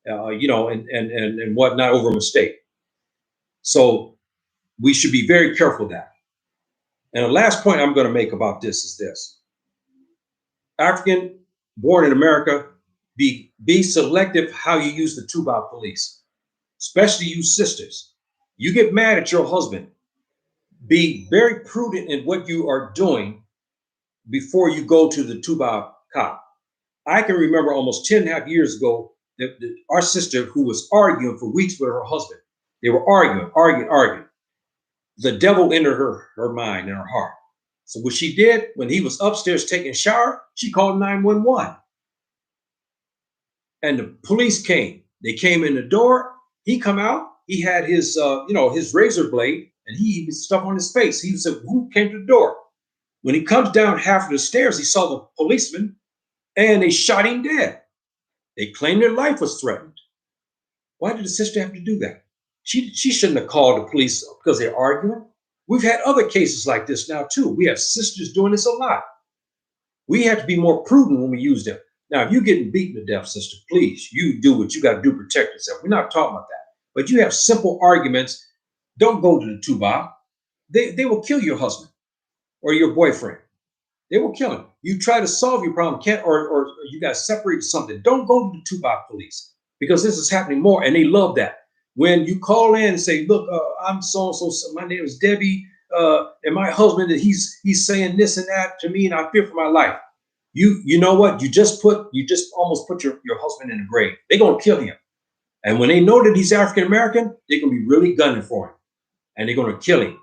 and whatnot over a mistake. So we should be very careful of that. And the last point I'm going to make about this is this. African born in America, be selective how you use the Toubab police, especially you sisters. You get mad at your husband. Be very prudent in what you are doing before you go to the Toubab cop. I can remember almost 10 and a half years ago that our sister, who was arguing for weeks with her husband, they were arguing. The devil entered her mind and her heart. So what she did, when he was upstairs taking a shower, she called 911. And the police came. They came in the door. He come out. He had his, his razor blade, and he even stuff on his face. He said, "Who came to the door?" When he comes down half of the stairs, he saw the policeman, and they shot him dead. They claimed their life was threatened. Why did the sister have to do that? She shouldn't have called the police because they're arguing. We've had other cases like this now too. We have sisters doing this a lot. We have to be more prudent when we use them. Now, if you're getting beaten to death, sister, please, you do what you got to do to protect yourself. We're not talking about that. But you have simple arguments. Don't go to the Toubab. They will kill your husband or your boyfriend. They will kill him. You try to solve your problem, or you got separated something. Don't go to the Toubab police because this is happening more, and they love that. When you call in and say, "Look, I'm so, my name is Debbie, and my husband, he's saying this and that to me, and I fear for my life." You know what? You just almost put your husband in the grave. They're gonna kill him. And when they know that he's African American, they're gonna be really gunning for him. And they're gonna kill him.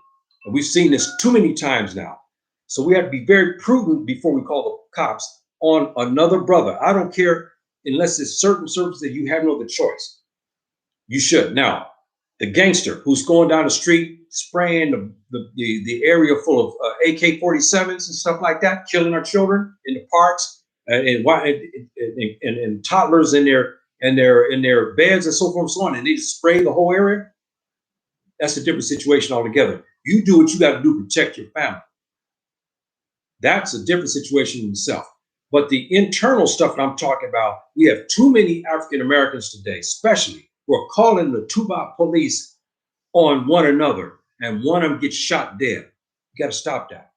And we've seen this too many times now. So we have to be very prudent before we call the cops on another brother. I don't care unless it's certain services that you have no other choice. You should. Now, the gangster who's going down the street spraying the area full of AK-47s and stuff like that, killing our children in the parks and toddlers in their beds and so forth and so on, and they just spray the whole area. That's a different situation altogether. You do what you got to do to protect your family. That's a different situation in itself. But the internal stuff that I'm talking about, we have too many African Americans today, especially, who are calling the Toubab police on one another, and one of them gets shot dead. You got to stop that.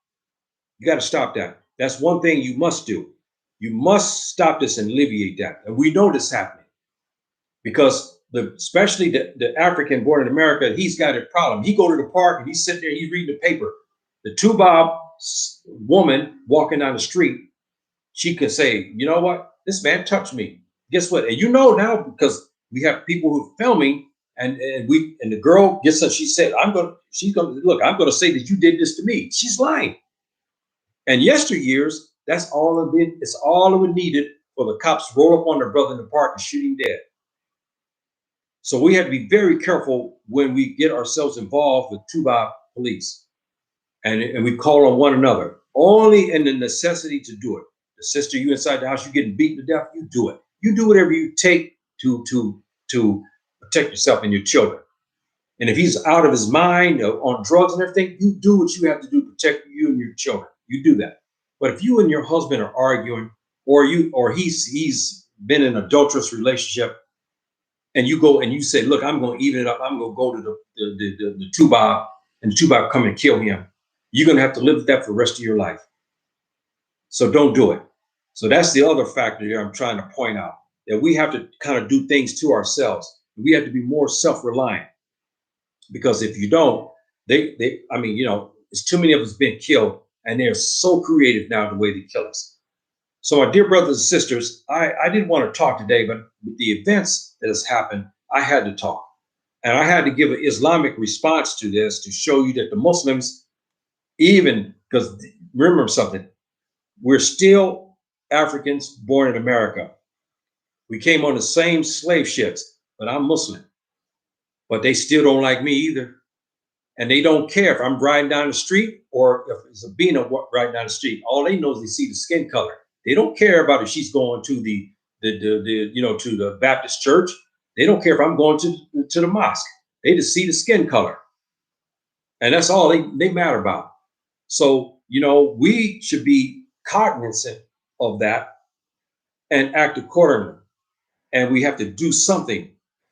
You got to stop that. That's one thing you must do. You must stop this and alleviate that. And we know this happening because especially the African born in America, he's got a problem. He go to the park and he's sitting there, he's reading the paper. The Toubab woman walking down the street, she could say, "You know what? This man touched me." Guess what? And you know now because we have people who are filming, and the girl gets up. She said, I'm gonna say that you did this to me. She's lying. And yesteryears, it's all it would needed for the cops to roll up on their brother in the park and shoot him dead. So we have to be very careful when we get ourselves involved with Toubab police, and we call on one another only in the necessity to do it. The sister, you inside the house, you getting beaten to death, you do it. You do whatever you take to protect yourself and your children. And if he's out of his mind on drugs and everything, you do what you have to do to protect you and your children. You do that. But if you and your husband are arguing, or he's been in an adulterous relationship, and you go and you say, "Look, I'm going to even it up. I'm going to go to the Toubab, and the Toubab come and kill him," you're going to have to live with that for the rest of your life. So don't do it. So that's the other factor here I'm trying to point out, that we have to kind of do things to ourselves. We have to be more self-reliant, because if you don't, it's too many of us being killed, and they're so creative now the way they kill us. So my dear brothers and sisters, I didn't want to talk today, but with the events that has happened, I had to talk. And I had to give an Islamic response to this to show you that the Muslims, even because remember something, we're still Africans born in America. We came on the same slave ships, but I'm Muslim. But they still don't like me either. And they don't care if I'm riding down the street or if it's a Beano riding down the street. All they know is they see the skin color. They don't care about if she's going to to the Baptist church. They don't care if I'm going to the mosque. They just see the skin color, and that's all they matter about. So we should be cognizant of that and act accordingly. And we have to do something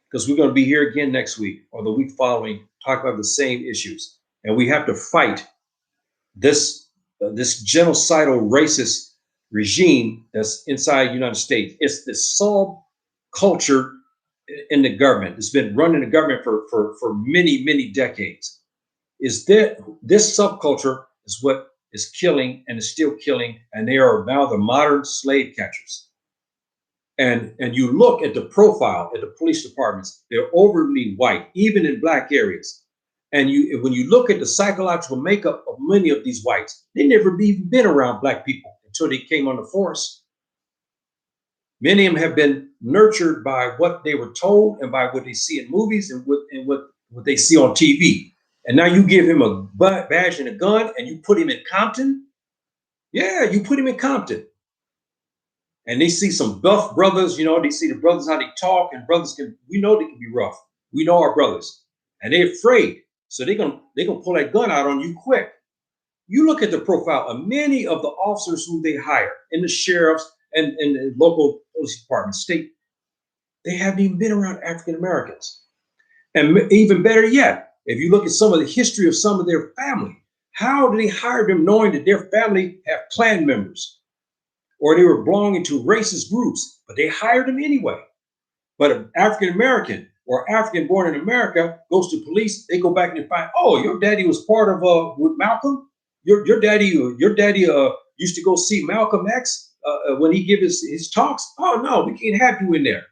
because we're going to be here again next week or the week following, talk about the same issues. And we have to fight this genocidal racist regime that's inside the United States. It's this subculture in the government. It's been running the government for many decades. Is that this subculture is what is killing and is still killing, and they are now the modern slave catchers. And you look at the profile at the police departments, they're overly white, even in black areas. And when you look at the psychological makeup of many of these whites, they never even been around black people until they came on the force. Many of them have been nurtured by what they were told and by what they see in movies and what they see on TV. And now you give him a badge and a gun and you put him in Compton. Yeah, you put him in Compton. And they see some buff brothers, they see the brothers, how they talk, and brothers we know they can be rough. We know our brothers. And they're afraid. So they're gonna pull that gun out on you quick. You look at the profile of many of the officers who they hire in the sheriffs and the local police departments, state, they haven't even been around African Americans. And even better yet, if you look at some of the history of some of their family, how do they hire them knowing that their family have Klan members or they were belonging to racist groups, but they hired them anyway? But an African American or African born in America goes to police, they go back and find, oh, your daddy was part of with Malcolm. Your daddy used to go see Malcolm X when he give his talks. Oh no, we can't have you in there.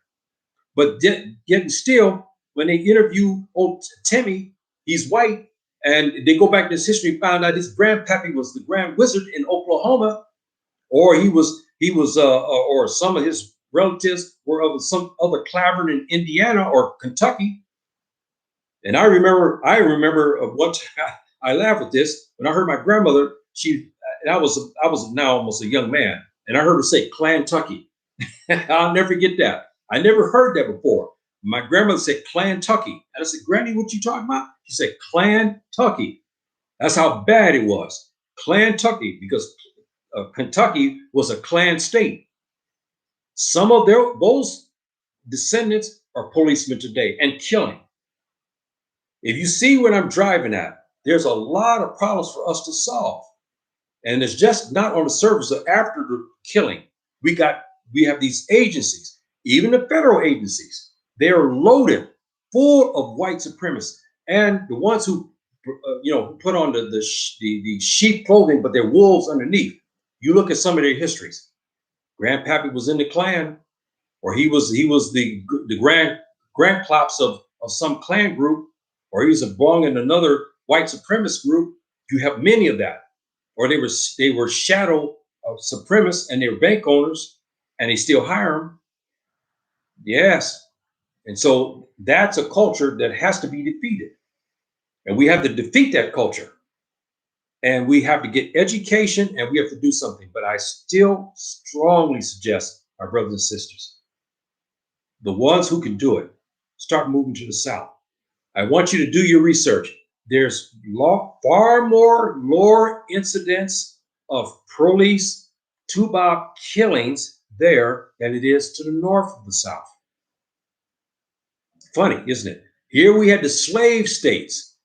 But yet still, when they interview old Timmy, he's white, and they go back to his history and found out his grandpappy was the Grand Wizard in Oklahoma, or or some of his relatives were of some other clavern in Indiana or Kentucky. And I remember one time I laugh at this when I heard my grandmother. And I was now almost a young man, and I heard her say Clan-tucky. I'll never forget that. I never heard that before. My grandmother said Clan-tucky, and I said, Granny, what you talking about? She said Clan-tucky. That's how bad it was, Clan-tucky, because Kentucky was a Klan state. Some of those descendants are policemen today and killing. If you see what I'm driving at, there's a lot of problems for us to solve. And it's just not on the surface of after the killing. We have these agencies, even the federal agencies, they are loaded full of white supremacists and the ones who put on the sheep clothing, but they're wolves underneath. You look at some of their histories. Grandpappy was in the Klan, or he was the grandpops of some Klan group, or he was belonging in another white supremacist group. You have many of that, or they were shadow supremacists and they were bank owners, and they still hire them. Yes, and so that's a culture that has to be defeated, and we have to defeat that culture. And we have to get education and we have to do something. But I still strongly suggest, our brothers and sisters, the ones who can do it, start moving to the South. I want you to do your research. There's far more incidents of police Toubab killings there than it is to the north of the South. Funny, isn't it? Here we had the slave states.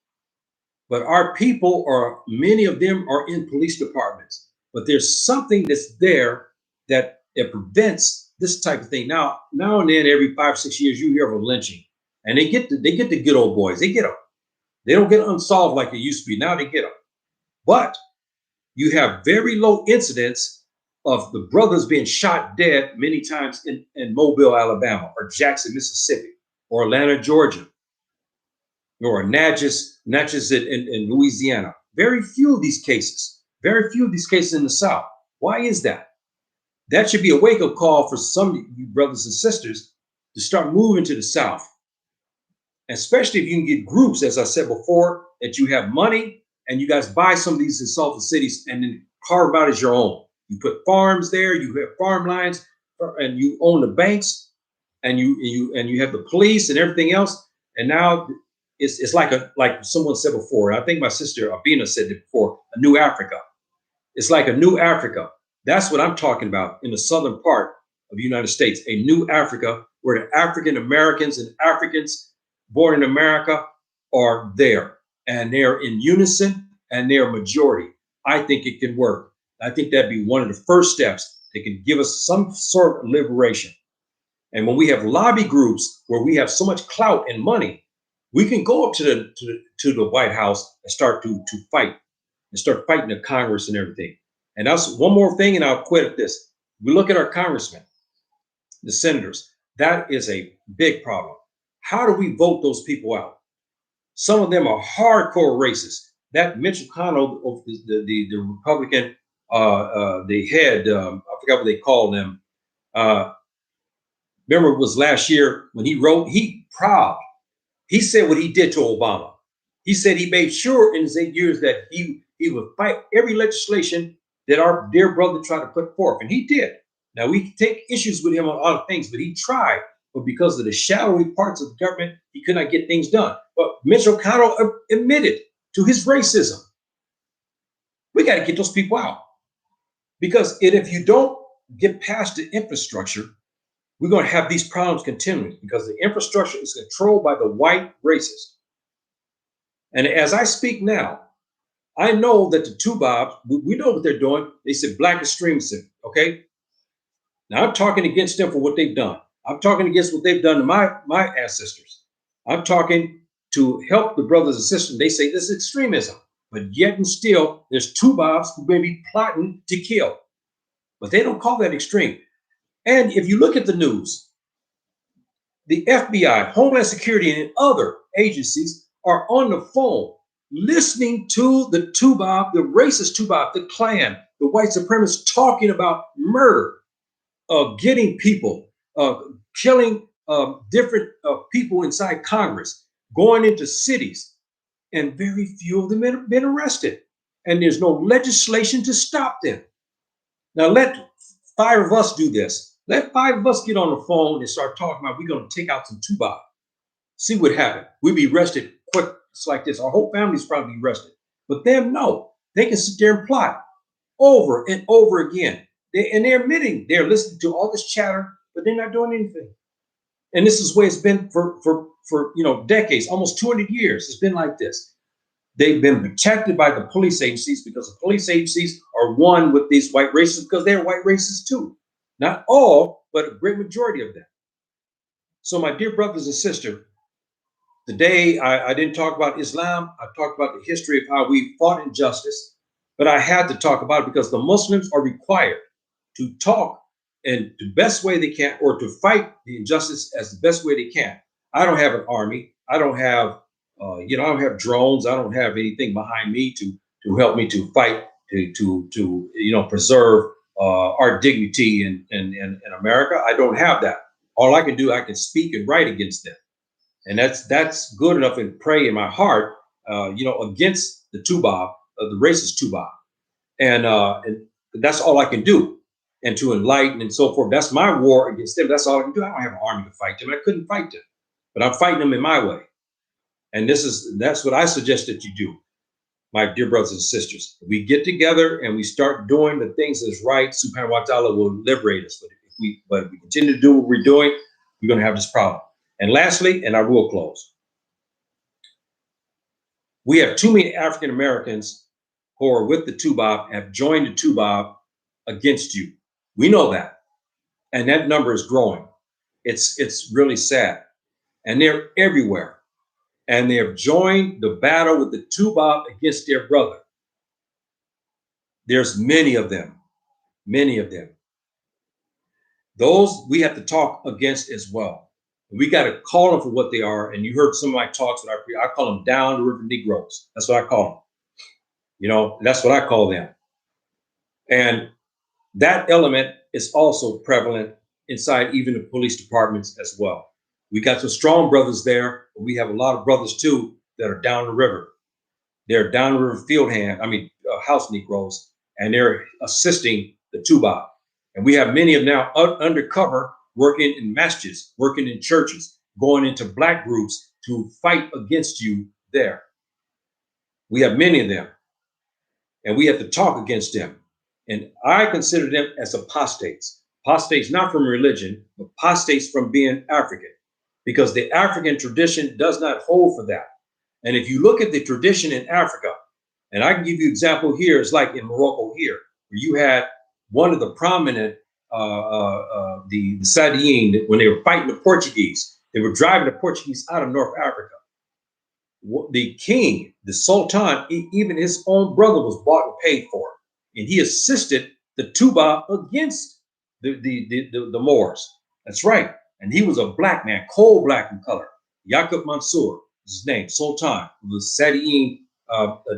But our people many of them are in police departments. But there's something that's there that prevents this type of thing. Now and then, every 5 or 6 years, you hear of a lynching, and they get the good old boys. They get them. They don't get unsolved like it used to be. Now they get them. But you have very low incidents of the brothers being shot dead many times in Mobile, Alabama, or Jackson, Mississippi, or Atlanta, Georgia, or Natchez in Louisiana. Very few of these cases in the South. Why is that? That should be a wake-up call for some of you brothers and sisters to start moving to the South. Especially if you can get groups, as I said before, that you have money and you guys buy some of these insulted cities and then carve out as your own. You put farms there, you have farm lines, and you own the banks, and you have the police and everything else. And now it's like someone said before. I think my sister Abina said it before. A new Africa. It's like a new Africa. That's what I'm talking about in the southern part of the United States. A new Africa where the African Americans and Africans born in America are there, and they're in unison, and they're a majority. I think it can work. I think that'd be one of the first steps that can give us some sort of liberation. And when we have lobby groups where we have so much clout and money, we can go up to the White House and start to fight and start fighting the Congress and everything. And that's one more thing, and I'll quit at this. We look at our congressmen, the senators. That is a big problem. How do we vote those people out? Some of them are hardcore racists. That Mitch McConnell, the Republican, the head, I forgot what they call them. Remember, it was last year when he proud. He said what he did to Obama. He said he made sure in his 8 years that he would fight every legislation that our dear brother tried to put forth, and he did. Now, we can take issues with him on other things, but he tried. But because of the shadowy parts of the government, he could not get things done. But Mitch McConnell admitted to his racism. We got to get those people out. Because if you don't get past the infrastructure, we're going to have these problems continuing, because the infrastructure is controlled by the white racists. And as I speak now, I know that the Toubab, we know what they're doing. They said black extremism, okay? Now I'm talking against them for what they've done. I'm talking against what they've done to my ancestors. I'm talking to help the brothers and sisters. They say this is extremism, but yet and still, there's Toubabs who may be plotting to kill, but they don't call that extreme. And if you look at the news, the FBI, Homeland Security, and other agencies are on the phone listening to the Toubab, the racist Toubab, the Klan, the white supremacists talking about murder, getting people, killing different people inside Congress, going into cities, and very few of them have been arrested. And there's no legislation to stop them. Now let 5 of us do this. Let 5 of us get on the phone and start talking about we're going to take out some Toubab. See what happens. We'll be arrested quick. It's like this. Our whole family's probably arrested. But them, no. They can sit there and plot over and over again. They're admitting they're listening to all this chatter, but they're not doing anything. And this is the way it's been for decades, almost 200 years. It's been like this. They've been protected by the police agencies because the police agencies are one with these white racists because they're white racists too. Not all, but a great majority of them. So my dear brothers and sisters, today I didn't talk about Islam. I talked about the history of how we fought injustice, but I had to talk about it because the Muslims are required to talk in the best way they can, or to fight the injustice as the best way they can. I don't have an army. I don't have I don't have drones. I don't have anything behind me to help me to fight to preserve our dignity in America. I don't have that. All I can do, I can speak and write against them, and that's good enough, and pray in my heart, against the Toubab, the racist Toubab, and that's all I can do, and to enlighten and so forth. That's my war against them. That's all I can do. I don't have an army to fight them. I couldn't fight them, but I'm fighting them in my way. And that's what I suggest that you do, my dear brothers and sisters. We get together and we start doing the things that's right. Subhanahu wa ta'ala will liberate us. But if we continue to do what we're doing, we're going to have this problem. And lastly, and I will close, we have too many African Americans who are with the Toubab, have joined the Toubab against you. We know that. And that number is growing. It's really sad. And they're everywhere. And they have joined the battle with the Toubab against their brother. There's many of them, many of them. Those we have to talk against as well. We got to call them for what they are. And you heard some of my talks that I call them down the river Negroes. That's what I call them. That's what I call them. And that element is also prevalent inside even the police departments as well. We got some strong brothers there, but we have a lot of brothers too that are down the river. They're down the river house Negroes, and they're assisting the Toubab. And we have many of now undercover working in masjids, working in churches, going into black groups to fight against you there. We have many of them, and we have to talk against them. And I consider them as apostates. Apostates not from religion, but apostates from being African, because the African tradition does not hold for that. And if you look at the tradition in Africa, and I can give you an example here, it's like in Morocco here, where you had one of the prominent, the Sadiyin, when they were fighting the Portuguese, they were driving the Portuguese out of North Africa. The king, the Sultan, even his own brother was bought and paid for. And he assisted the Toubab against the Moors. That's right. And he was a black man, coal black in color. Yaqub Mansour is his name, Sultan, the Sadiyin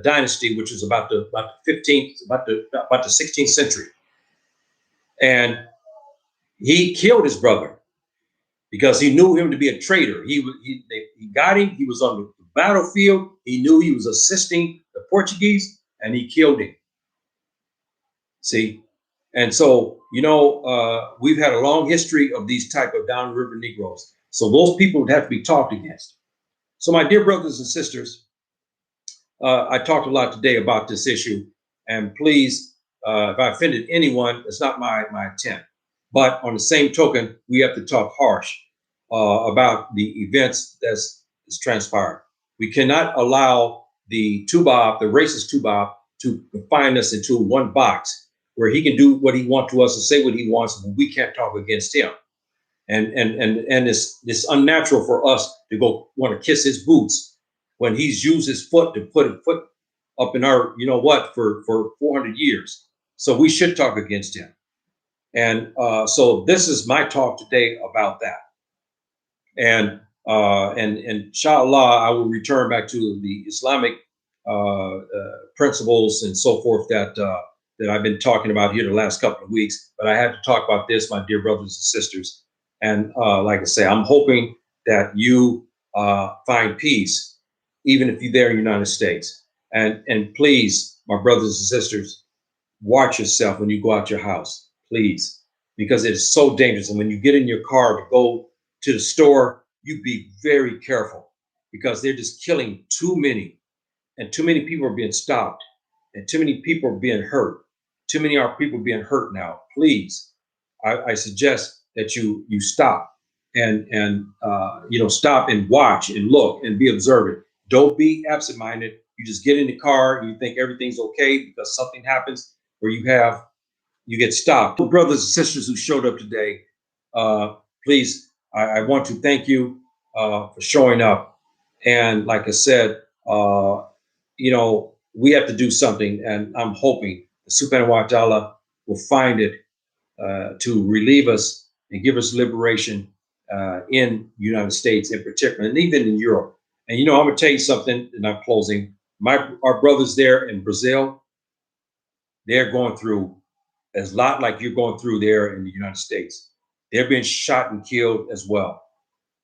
dynasty, which was about the 16th century. And he killed his brother because he knew him to be a traitor. He got him. He was on the battlefield. He knew he was assisting the Portuguese, and he killed him. See, and so we've had a long history of these type of downriver Negroes. So those people would have to be talked against. So my dear brothers and sisters, I talked a lot today about this issue, and please, if I offended anyone, it's not my intent. But on the same token, we have to talk harsh about the events that's transpired. We cannot allow the Toubab, the racist Toubab, to confine us into one box where he can do what he wants to us and say what he wants, but we can't talk against him. And it's unnatural for us to go want to kiss his boots when he's used his foot to put a foot up in our, for 400 years. So we should talk against him. And so this is my talk today about that. And inshallah, I will return back to the Islamic principles and so forth that I've been talking about here the last couple of weeks. But I had to talk about this, my dear brothers and sisters. And like I say, I'm hoping that you find peace, even if you're there in the United States. And please, my brothers and sisters, watch yourself when you go out your house, please, because it's so dangerous. And when you get in your car to go to the store, you be very careful, because they're just killing too many, and too many people are being stopped, and too many people are being hurt. Too many are people being hurt now. Please, I suggest that you stop and stop and watch and look and be observant. Don't be absent-minded. You just get in the car and you think everything's okay because something happens where you get stopped. Brothers and sisters who showed up today, please, I want to thank you for showing up. And like I said, we have to do something, and I'm hoping the Subhanahu wa Ta'ala will find it to relieve us and give us liberation in the United States in particular, and even in Europe. And I'm gonna tell you something, and I'm closing. Our brothers there in Brazil, they're going through as a lot like you're going through there in the United States. They're being shot and killed as well,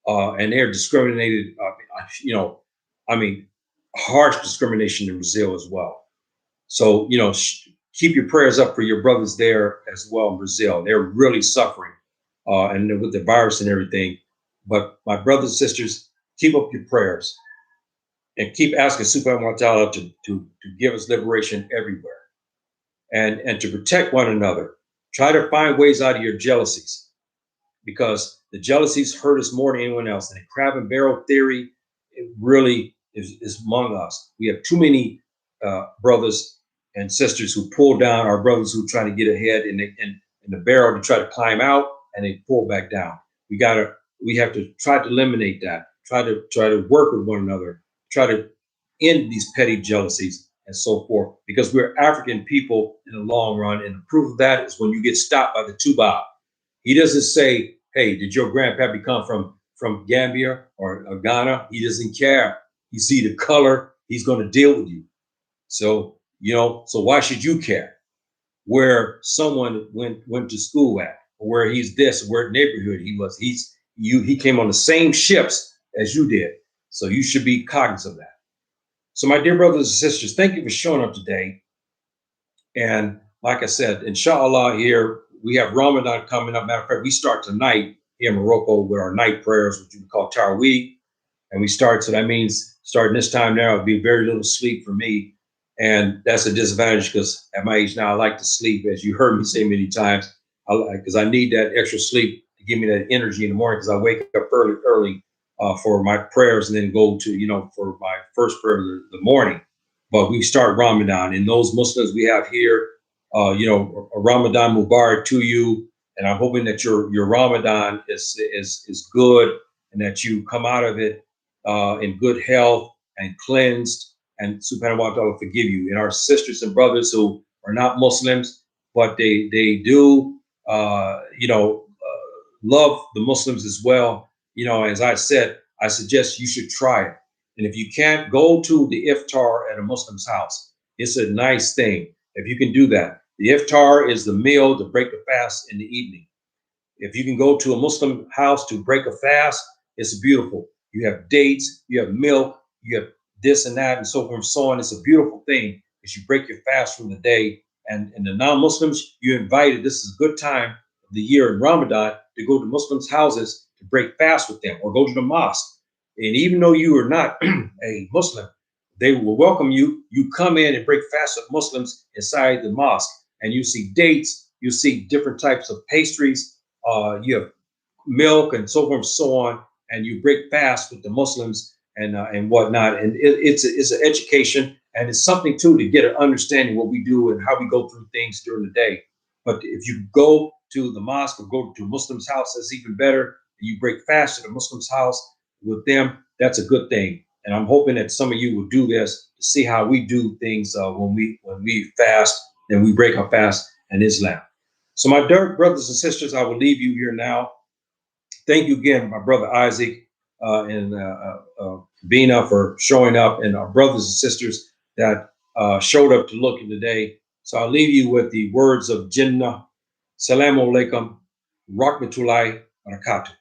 and they're discriminated. Harsh discrimination in Brazil as well. So keep your prayers up for your brothers there as well in Brazil. They're really suffering, and with the virus and everything. But my brothers and sisters, keep up your prayers and keep asking Subhanahu wa Ta'ala to give us liberation everywhere, and to protect one another. Try to find ways out of your jealousies, because the jealousies hurt us more than anyone else. And the crab and barrel theory, it really is among us. We have too many brothers and sisters who pull down our brothers who try to get ahead in the barrel to try to climb out, and they pull back down. We have to try to eliminate that. Try to work with one another. Try to end these petty jealousies and so forth, because we're African people in the long run. And the proof of that is when you get stopped by the Toubab. He doesn't say, "Hey, did your grandpappy come from Gambia or Ghana?" He doesn't care. You see the color, he's going to deal with you. So so why should you care where someone went to school at, or where he's this, or where neighborhood he was? He came on the same ships as you did. So you should be cognizant of that. So my dear brothers and sisters, thank you for showing up today. And like I said, inshallah, here we have Ramadan coming up. Matter of fact, we start tonight here in Morocco with our night prayers, which we call Taraweeh. And we start, so that means starting this time now, it'll be very little sleep for me. And that's a disadvantage because at my age now, I like to sleep, as you heard me say many times, because I need that extra sleep to give me that energy in the morning because I wake up early for my prayers and then go to, for my first prayer of the morning. But we start Ramadan, and those Muslims we have here, a Ramadan Mubarak to you. And I'm hoping that your Ramadan is good and that you come out of it in good health and cleansed, and subhanahu wa ta'ala forgive you. And our sisters and brothers who are not Muslims, but they do, love the Muslims as well. As I said, I suggest you should try it. And if you can't go to the iftar at a Muslim's house, it's a nice thing if you can do that. The iftar is the meal to break the fast in the evening. If you can go to a Muslim house to break a fast, it's beautiful. You have dates, you have milk, you have this and that, and so forth and so on. It's a beautiful thing because you break your fast from the day. And the non-Muslims, you're invited. This is a good time of the year in Ramadan to go to Muslims' houses to break fast with them or go to the mosque. And even though you are not a Muslim, they will welcome you. You come in and break fast with Muslims inside the mosque, and you see dates, you see different types of pastries, you have milk and so forth and so on, and you break fast with the Muslims and whatnot. And it's an education, and it's something too to get an understanding what we do and how we go through things during the day. But if you go to the mosque or go to a Muslim's house, that's even better. You break fast at a Muslim's house with them. That's a good thing. And I'm hoping that some of you will do this to see how we do things when we fast and we break our fast in Islam. So, my dear brothers and sisters, I will leave you here now. Thank you again, my brother Isaac and Bina, for showing up, and our brothers and sisters that showed up to look in today. So, I'll leave you with the words of Jinnah. Salamu alaikum, rahmatullahi barakatuh.